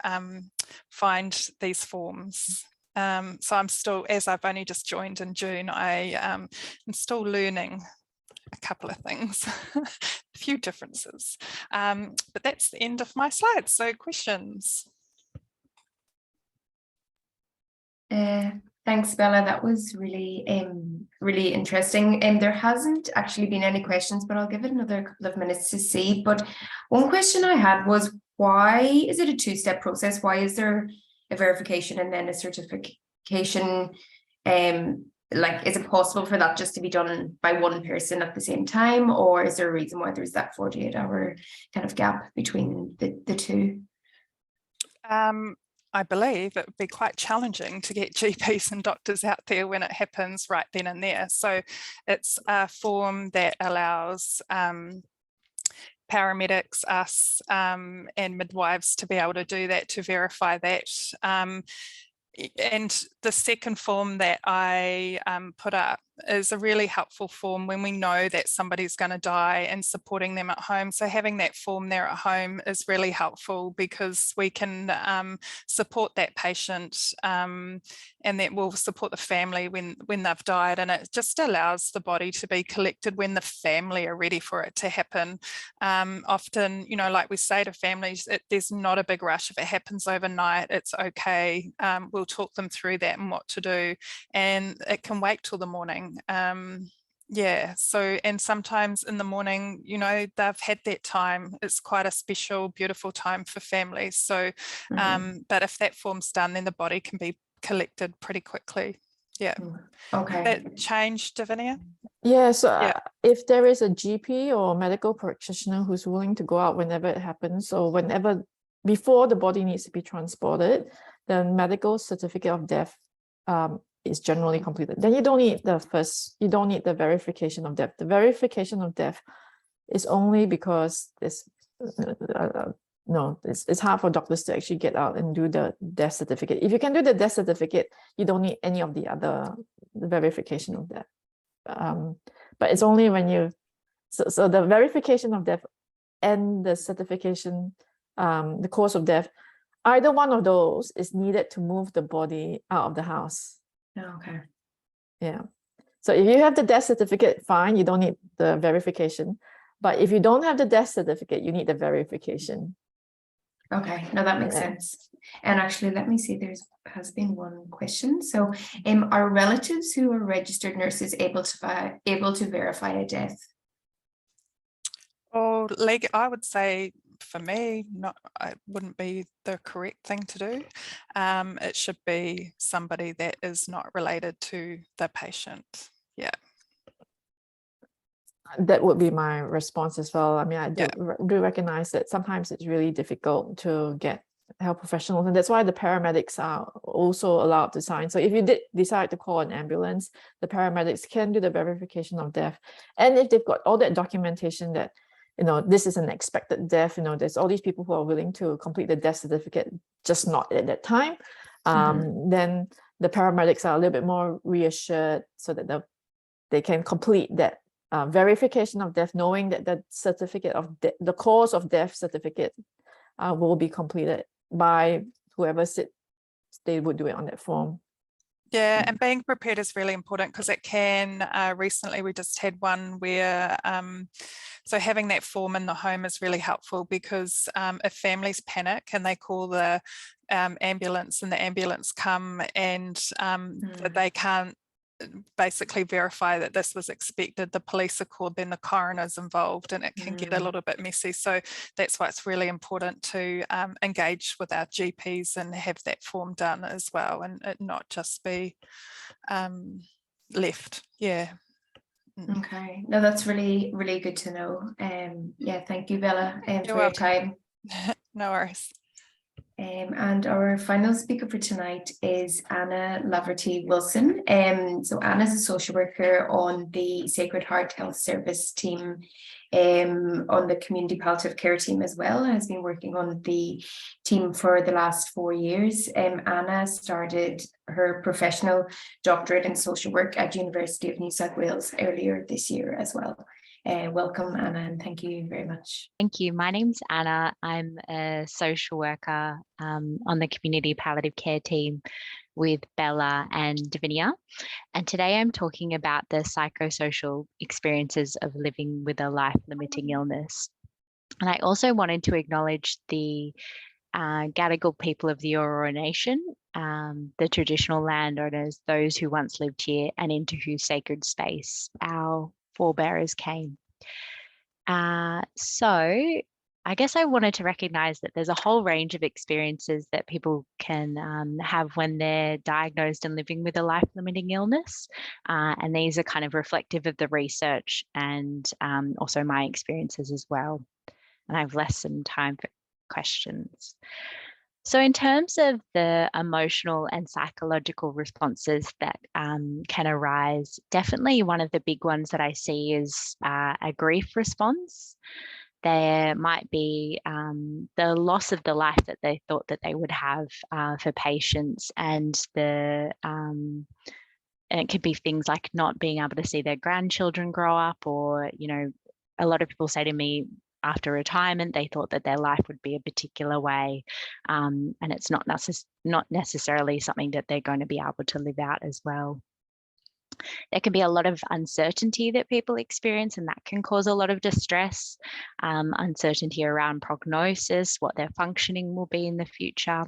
find these forms. So I'm still, as I've only just joined in June, I am still learning a couple of things, a few differences. But that's the end of my slides. So questions? Thanks, Bella. That was really, really interesting. And there hasn't actually been any questions, but I'll give it another couple of minutes to see. But one question I had was, why is it a two-step process? Why is there a verification and then a certification? Like, is it possible for that just to be done by one person at the same time, or is there a reason why there's that 48-hour kind of gap between the two? I believe it would be quite challenging to get GPs and doctors out there when it happens right then and there. So it's a form that allows paramedics, us and midwives to be able to do that, to verify that. And the second form that I put up is a really helpful form when we know that somebody's going to die and supporting them at home. So having that form there at home is really helpful because we can support that patient and that will support the family when they've died. And it just allows the body to be collected when the family are ready for it to happen. Often, you know, like we say to families, there's not a big rush. If it happens overnight, it's okay. We'll talk them through that and what to do. And it can wait till the morning. Yeah, so, and sometimes in the morning, you know, they've had that time. It's quite a special, beautiful time for families. So, but if that form's done, then the body can be collected pretty quickly. Yeah. Okay. That changed, Davinia? Yeah, so if there is a GP or medical practitioner who's willing to go out whenever it happens, or whenever, before the body needs to be transported, the medical certificate of death is generally completed. Then you don't need the verification of death. The verification of death is only because it's hard for doctors to actually get out and do the death certificate. If you can do the death certificate, you don't need any of the other verification of death. But it's only when you, so the verification of death and the certification, the cause of death, either one of those is needed to move the body out of the house. Okay. Yeah. So if you have the death certificate, fine, you don't need the verification. But if you don't have the death certificate, you need the verification. Okay, no, that makes sense. And actually, let me see, has been one question. So are relatives who are registered nurses able to verify a death? Oh, I would say, for me, it wouldn't be the correct thing to do. It should be somebody that is not related to the patient. Yeah. That would be my response as well. I mean, I do recognize that sometimes it's really difficult to get health professionals, and that's why the paramedics are also allowed to sign. So if you did decide to call an ambulance, the paramedics can do the verification of death. And if they've got all that documentation that, you know, this is an expected death, you know, there's all these people who are willing to complete the death certificate, just not at that time, then the paramedics are a little bit more reassured, so that they can complete that verification of death, knowing that the certificate of the cause of death certificate will be completed by whoever said they would do it on that form. Yeah, and being prepared is really important, because it can, recently we just had one where, so having that form in the home is really helpful, because if families panic and they call the ambulance and the ambulance come and they can't basically verify that this was expected, the police are called, then the coroner's involved, and it can get a little bit messy. So that's why it's really important to engage with our GPs and have that form done as well, and it not just be left. Yeah. Okay, no, that's really good to know. Yeah, thank you, Bella, for your time. No worries. And our final speaker for tonight is Anna Laverty-Wilson. So Anna's a social worker on the Sacred Heart Health Service team, on the community palliative care team as well, and has been working on the team for the last 4 years. Anna started her professional doctorate in social work at University of New South Wales earlier this year as well. Welcome, Anna, and thank you very much. Thank you. My name's Anna. I'm a social worker on the community palliative care team with Bella and Davinia. And today I'm talking about the psychosocial experiences of living with a life-limiting illness. And I also wanted to acknowledge the Gadigal people of the Eora Nation, the traditional landowners, those who once lived here and into whose sacred space our forebearers came. So I guess I wanted to recognise that there's a whole range of experiences that people can have when they're diagnosed and living with a life-limiting illness. And these are kind of reflective of the research and also my experiences as well. And I have less than time for questions. So in terms of the emotional and psychological responses that can arise, definitely one of the big ones that I see is a grief response. There might be the loss of the life that they thought that they would have for patients, and it could be things like not being able to see their grandchildren grow up, or, you know, a lot of people say to me, after retirement, they thought that their life would be a particular way, and it's not necessarily something that they're going to be able to live out as well. There can be a lot of uncertainty that people experience, and that can cause a lot of distress, uncertainty around prognosis, what their functioning will be in the future,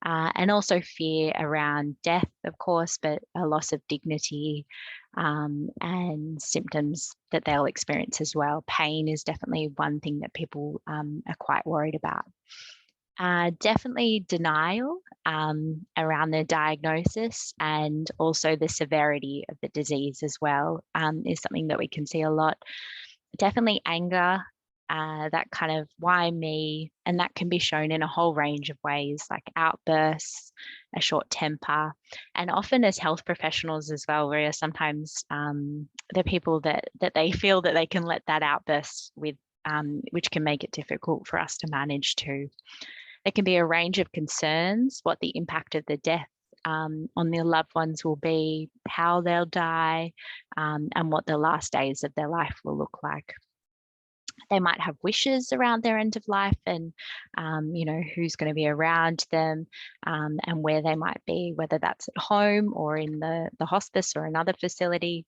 and also fear around death, of course, but a loss of dignity, and symptoms that they'll experience as well. Pain is definitely one thing that people are quite worried about. Definitely denial around the diagnosis, and also the severity of the disease as well is something that we can see a lot. Definitely anger, that kind of why me, and that can be shown in a whole range of ways, like outbursts, a short temper, and often as health professionals as well, where sometimes the people that they feel that they can let that outburst with, which can make it difficult for us to manage too. There can be a range of concerns, what the impact of the death on their loved ones will be, how they'll die, and what the last days of their life will look like. They might have wishes around their end of life, and you know, who's going to be around them, and where they might be, whether that's at home or in the hospice or another facility,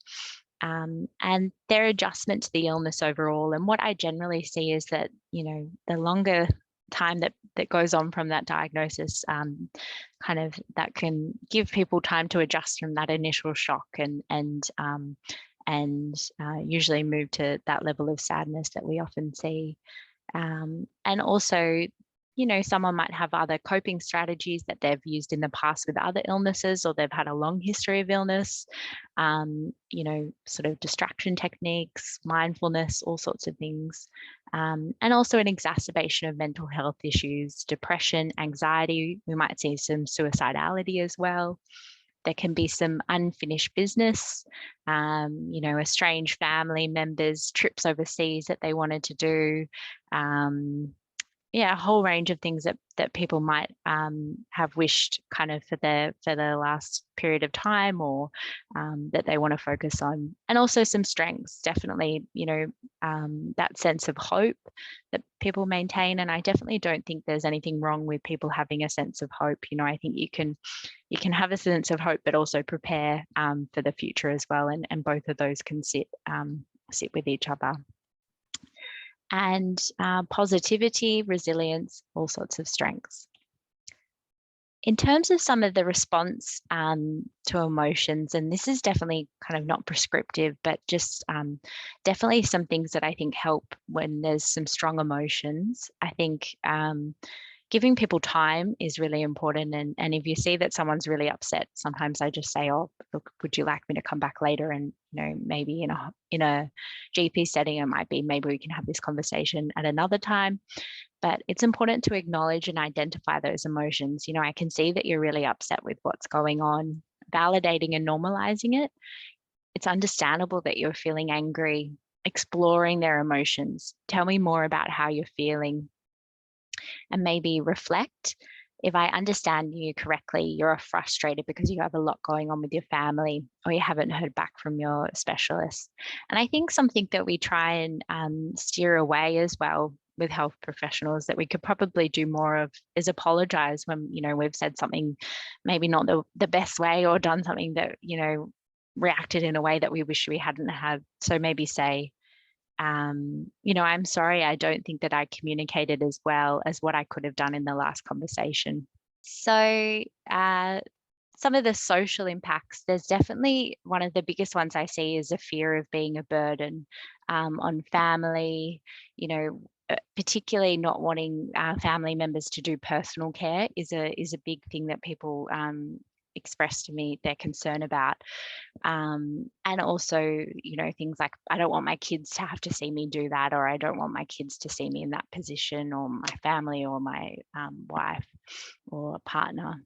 and their adjustment to the illness overall. And what I generally see is that, you know, the longer time that goes on from that diagnosis, kind of that can give people time to adjust from that initial shock, and usually move to that level of sadness that we often see. And also, you know, someone might have other coping strategies that they've used in the past with other illnesses, or they've had a long history of illness, you know, sort of distraction techniques, mindfulness, all sorts of things and also an exacerbation of mental health issues, depression, anxiety. We might see some suicidality as well. There can be some unfinished business, estranged family members, trips overseas that they wanted to do, a whole range of things that people might have wished kind of for the last period of time, or that they want to focus on. And also some strengths, definitely, that sense of hope that people maintain. And I definitely don't think there's anything wrong with people having a sense of hope. I think you can have a sense of hope, but also prepare for the future as well. And both of those can sit with each other. And positivity, resilience, all sorts of strengths. In terms of some of the response to emotions, and this is definitely kind of not prescriptive, but just definitely some things that I think help when there's some strong emotions. I think giving people time is really important. And if you see that someone's really upset, sometimes I just say, oh, look, would you like me to come back later? And, maybe in a GP setting, it might be, maybe we can have this conversation at another time. But it's important to acknowledge and identify those emotions. I can see that you're really upset with what's going on, validating and normalizing it. It's understandable that you're feeling angry, exploring their emotions. Tell me more about how you're feeling. And maybe reflect. If I understand you correctly, you're frustrated because you have a lot going on with your family, or you haven't heard back from your specialist. And I think something that we try and steer away as well with health professionals that we could probably do more of is apologize when, we've said something maybe not the best way, or done something that, reacted in a way that we wish we hadn't had. So maybe say, I'm sorry, I don't think that I communicated as well as what I could have done in the last conversation. So some of the social impacts, there's definitely one of the biggest ones I see is a fear of being a burden on family, particularly not wanting family members to do personal care is a big thing that people express to me their concern about. And also, things like, I don't want my kids to have to see me do that, or I don't want my kids to see me in that position, or my family, or my wife or partner.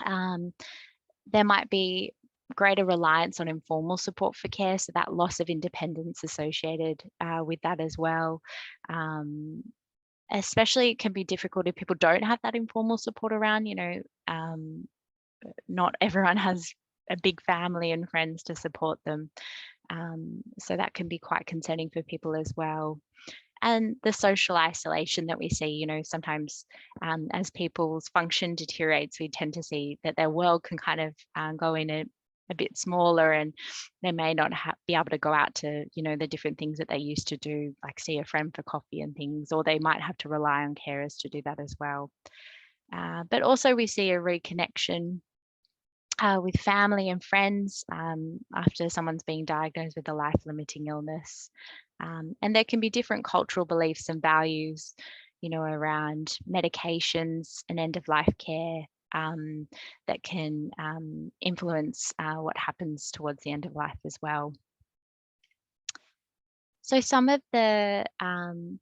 There might be greater reliance on informal support for care, so that loss of independence associated with that as well. Especially it can be difficult if people don't have that informal support around. Not everyone has a big family and friends to support them. So that can be quite concerning for people as well. And the social isolation that we see, sometimes as people's function deteriorates, we tend to see that their world can kind of go in a bit smaller, and they may not be able to go out to, the different things that they used to do, like see a friend for coffee and things, or they might have to rely on carers to do that as well. But also we see a reconnection with family and friends after someone's being diagnosed with a life-limiting illness. And there can be different cultural beliefs and values, around medications and end-of-life care that can influence what happens towards the end of life as well. So some of the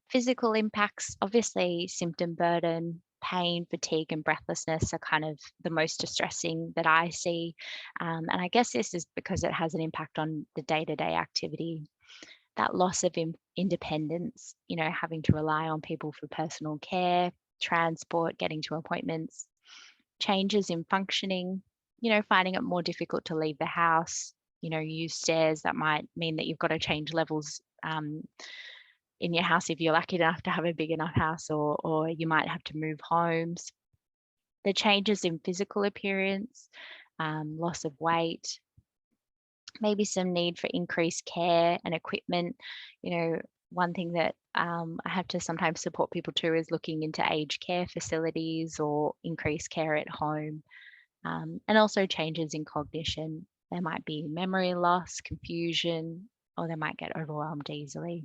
physical impacts, obviously symptom burden, pain, fatigue, and breathlessness are kind of the most distressing that I see. And I guess this is because it has an impact on the day-to-day activity. That loss of independence, having to rely on people for personal care, transport, getting to appointments, changes in functioning, finding it more difficult to leave the house, use stairs. That might mean that you've got to change levels in your house if you're lucky enough to have a big enough house, or you might have to move homes. The changes in physical appearance, loss of weight, maybe some need for increased care and equipment. One thing that I have to sometimes support people to is looking into aged care facilities or increased care at home, and also changes in cognition. There might be memory loss, confusion, or they might get overwhelmed easily.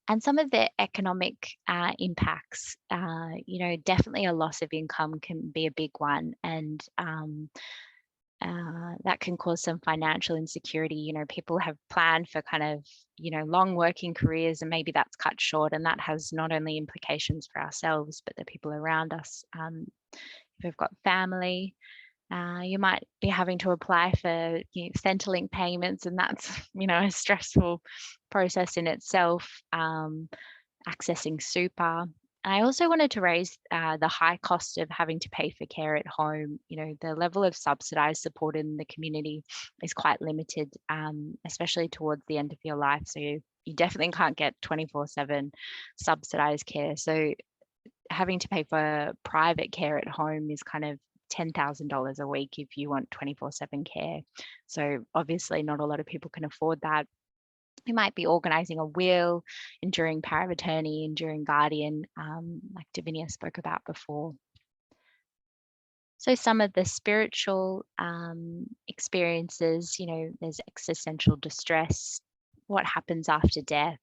And some of the economic impacts, definitely a loss of income can be a big one. And that can cause some financial insecurity. You know, people have planned for kind of, you know, long working careers, and maybe that's cut short, and that has not only implications for ourselves, but the people around us. If we've got family, you might be having to apply for, you know, Centrelink payments, and that's, you know, a stressful process in itself. Accessing super. I also wanted to raise the high cost of having to pay for care at home. You know, the level of subsidised support in the community is quite limited, especially towards the end of your life. So you definitely can't get 24/7 subsidised care. So having to pay for private care at home is kind of $10,000 a week if you want 24/7 care. So obviously not a lot of people can afford that. We might be organising a will, enduring power of attorney, enduring guardian, like Davinia spoke about before. So some of the spiritual experiences, you know, there's existential distress, what happens after death,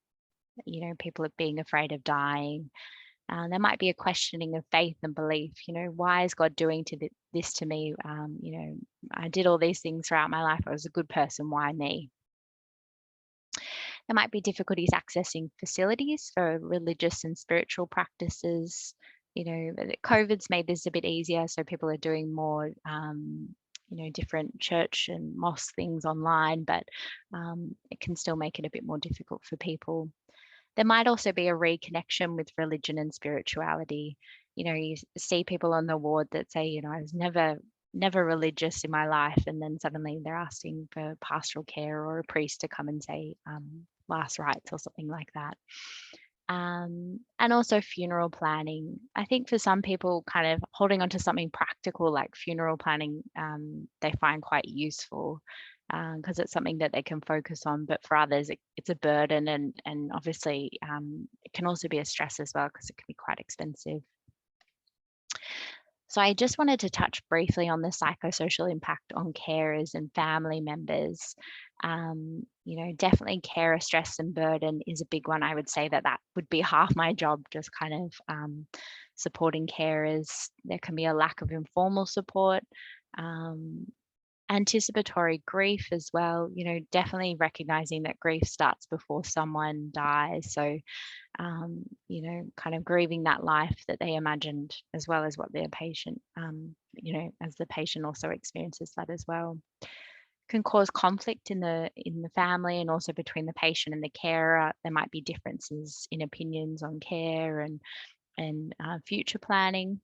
you know, people are being afraid of dying. There might be a questioning of faith and belief. You know, why is God doing this to me? You know, I did all these things throughout my life. I was a good person. Why me? There might be difficulties accessing facilities for religious and spiritual practices. You know, COVID's made this a bit easier, so people are doing more, you know, different church and mosque things online, but it can still make it a bit more difficult for people. There might also be a reconnection with religion and spirituality. You know, you see people on the ward that say, you know, I was never religious in my life, and then suddenly they're asking for pastoral care or a priest to come and say last rites or something like that. And also funeral planning. I think for some people, kind of holding on to something practical like funeral planning, they find quite useful because it's something that they can focus on. But for others, it's a burden, and obviously it can also be a stress as well because it can be quite expensive. So I just wanted to touch briefly on the psychosocial impact on carers and family members. You know, definitely carer stress and burden is a big one. I would say that would be half my job, just kind of supporting carers. There can be a lack of informal support. Anticipatory grief as well, you know, definitely recognizing that grief starts before someone dies. So, you know, kind of grieving that life that they imagined, as well as what their patient, you know, as the patient also experiences that as well. Can cause conflict in the family and also between the patient and the carer. There might be differences in opinions on care and future planning.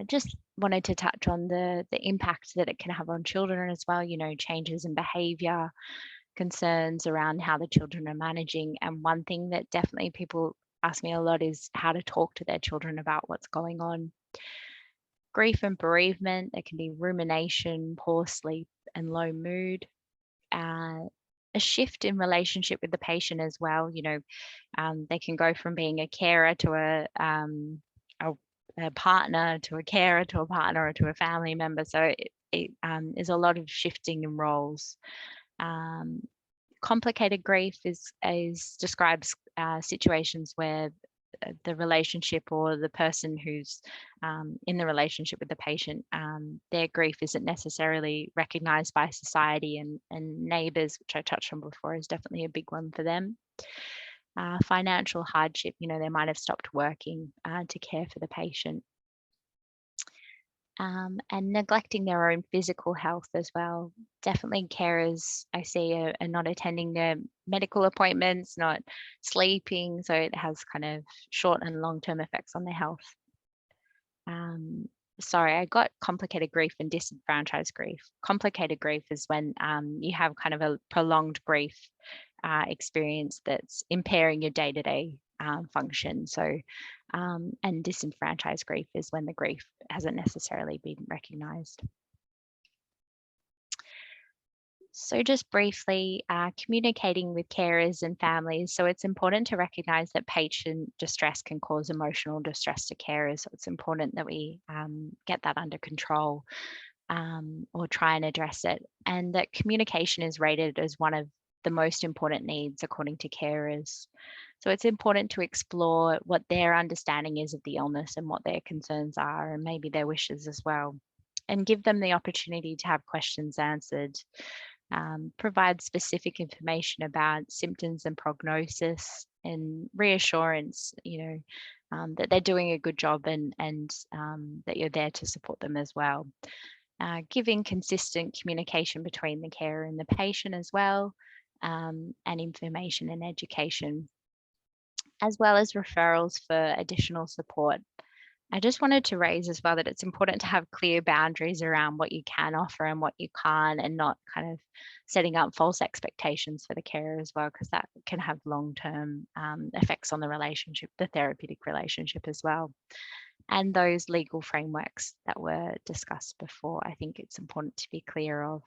Just wanted to touch on the impact that it can have on children as well, you know, changes in behavior, concerns around how the children are managing. And one thing that definitely people ask me a lot is how to talk to their children about what's going on. Grief and bereavement, there can be rumination, poor sleep and low mood. A shift in relationship with the patient as well, you know, they can go from being a carer to a partner to a carer to a partner or to a family member. So it is a lot of shifting in roles. Complicated grief describes situations where the relationship or the person who's in the relationship with the patient, their grief isn't necessarily recognized by society and neighbors, which I touched on before, is definitely a big one for them. Financial hardship, you know, they might have stopped working to care for the patient. And neglecting their own physical health as well. Definitely carers I see are not attending their medical appointments, not sleeping, so it has kind of short and long-term effects on their health. Sorry, I got complicated grief and disenfranchised grief. Complicated grief is when you have kind of a prolonged grief experience that's impairing your day-to-day function. So, and disenfranchised grief is when the grief hasn't necessarily been recognised. So just briefly, communicating with carers and families. So it's important to recognise that patient distress can cause emotional distress to carers. So it's important that we get that under control or try and address it. And that communication is rated as one of the most important needs according to carers. So it's important to explore what their understanding is of the illness and what their concerns are and maybe their wishes as well. and give them the opportunity to have questions answered. Provide specific information about symptoms and prognosis, and reassurance, that they're doing a good job, and that you're there to support them as well. Giving consistent communication between the carer and the patient as well, and information and education, as well as referrals for additional support. I just wanted to raise as well that it's important to have clear boundaries around what you can offer and what you can't, and not kind of setting up false expectations for the carer as well, because that can have long-term effects on the relationship, the therapeutic relationship as well. And those legal frameworks that were discussed before, I think it's important to be clear of.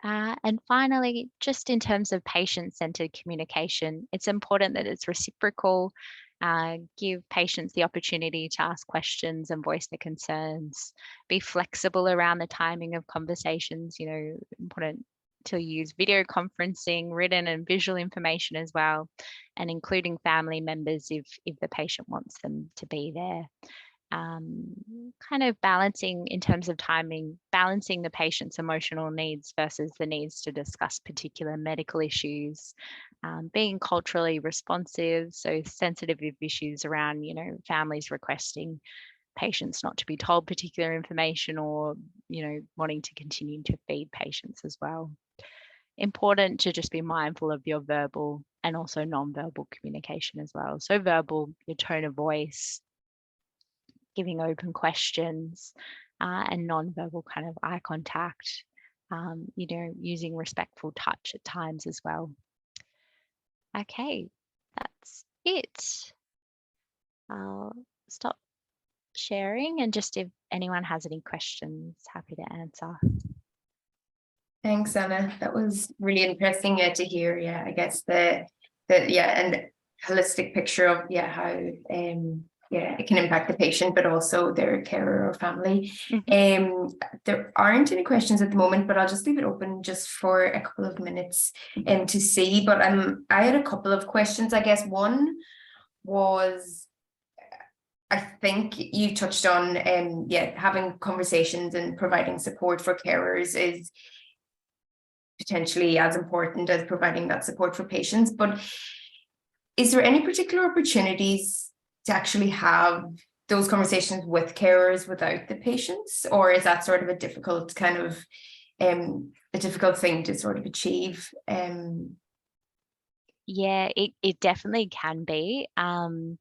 And finally, just in terms of patient-centered communication, it's important that it's reciprocal. Give patients the opportunity to ask questions and voice their concerns. Be flexible around the timing of conversations. Important to use video conferencing, written and visual information as well, and including family members if the patient wants them to be there. Kind of balancing in terms of timing, balancing the patient's emotional needs versus the needs to discuss particular medical issues, being culturally responsive, so sensitive issues around, families requesting patients not to be told particular information, or, wanting to continue to feed patients as well. Important to just be mindful of your verbal and also non-verbal communication as well. So verbal, your tone of voice, giving open questions, and non-verbal kind of eye contact, using respectful touch at times as well. Okay, that's it. I'll stop sharing, and just if anyone has any questions, happy to answer. Thanks, Anna. That was really interesting to hear. Yeah, I guess the and holistic picture of how it can impact the patient, but also their carer or family. There aren't any questions at the moment, but I'll just leave it open just for a couple of minutes to see. But I had a couple of questions. I guess one was, I think you touched on having conversations and providing support for carers is potentially as important as providing that support for patients. But is there any particular opportunities to actually have those conversations with carers without the patients, or is that sort of a difficult kind of a difficult thing to sort of achieve? Yeah, it definitely can be. And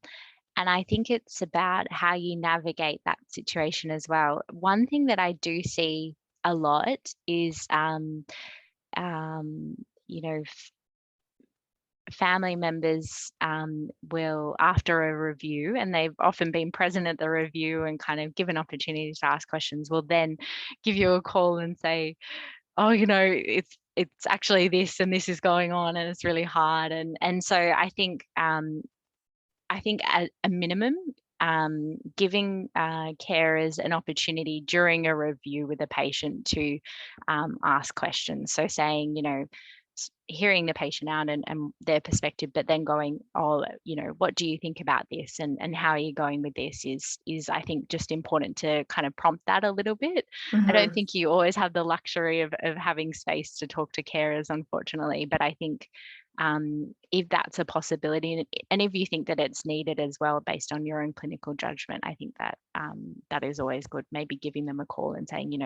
I think it's about how you navigate that situation as well. One thing that I do see a lot is, family members will, after a review, and they've often been present at the review and kind of given opportunities to ask questions, will then give you a call and say, oh, it's actually this and this is going on and it's really hard. And so I think at a minimum, giving carers an opportunity during a review with a patient to ask questions. So saying, hearing the patient out and their perspective, but then going, oh, what do you think about this, and how are you going with this is I think just important to kind of prompt that a little bit. I don't think you always have the luxury of having space to talk to carers, unfortunately, but I think if that's a possibility, and if you think that it's needed as well based on your own clinical judgment, I think that that is always good. Maybe giving them a call and saying,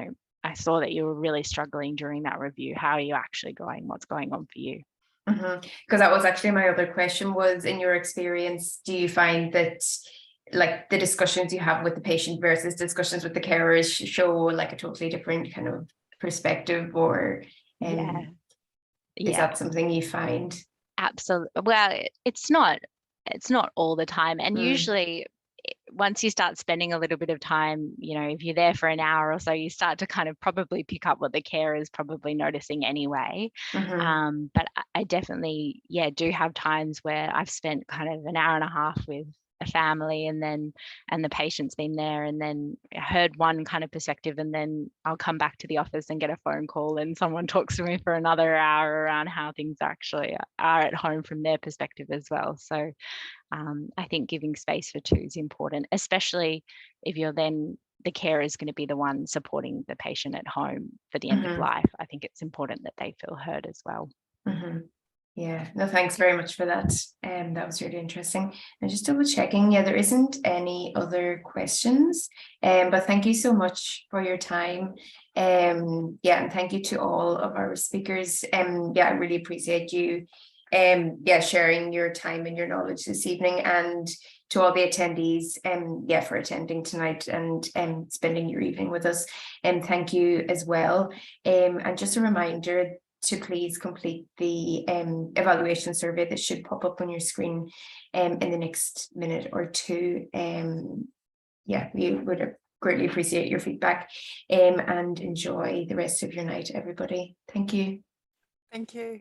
I saw that you were really struggling during that review. How are you actually going? What's going on for you? Because that was actually my other question was, in your experience, do you find that like the discussions you have with the patient versus discussions with the carers show like a totally different kind of perspective, or is that something you find? Absolutely. Well, it's not all the time. And usually once you start spending a little bit of time, if you're there for an hour or so, you start to kind of probably pick up what the carer is probably noticing anyway. But I definitely, do have times where I've spent kind of an hour and a half with a family, and the patient's been there, and then heard one kind of perspective, and then I'll come back to the office and get a phone call and someone talks to me for another hour around how things actually are at home from their perspective as well. So I think giving space for two is important, especially if you're then the carer is going to be the one supporting the patient at home for the end of life. I think it's important that they feel heard as well. Yeah, no, thanks very much for that. That was really interesting. And just double checking, yeah, there isn't any other questions. But thank you so much for your time. Yeah, and thank you to all of our speakers. Yeah, I really appreciate you yeah, sharing your time and your knowledge this evening, and to all the attendees, yeah, for attending tonight and spending your evening with us. And thank you as well. And just a reminder to please complete the evaluation survey that should pop up on your screen in the next minute or two. Yeah, we would greatly appreciate your feedback, and enjoy the rest of your night, everybody. Thank you. Thank you.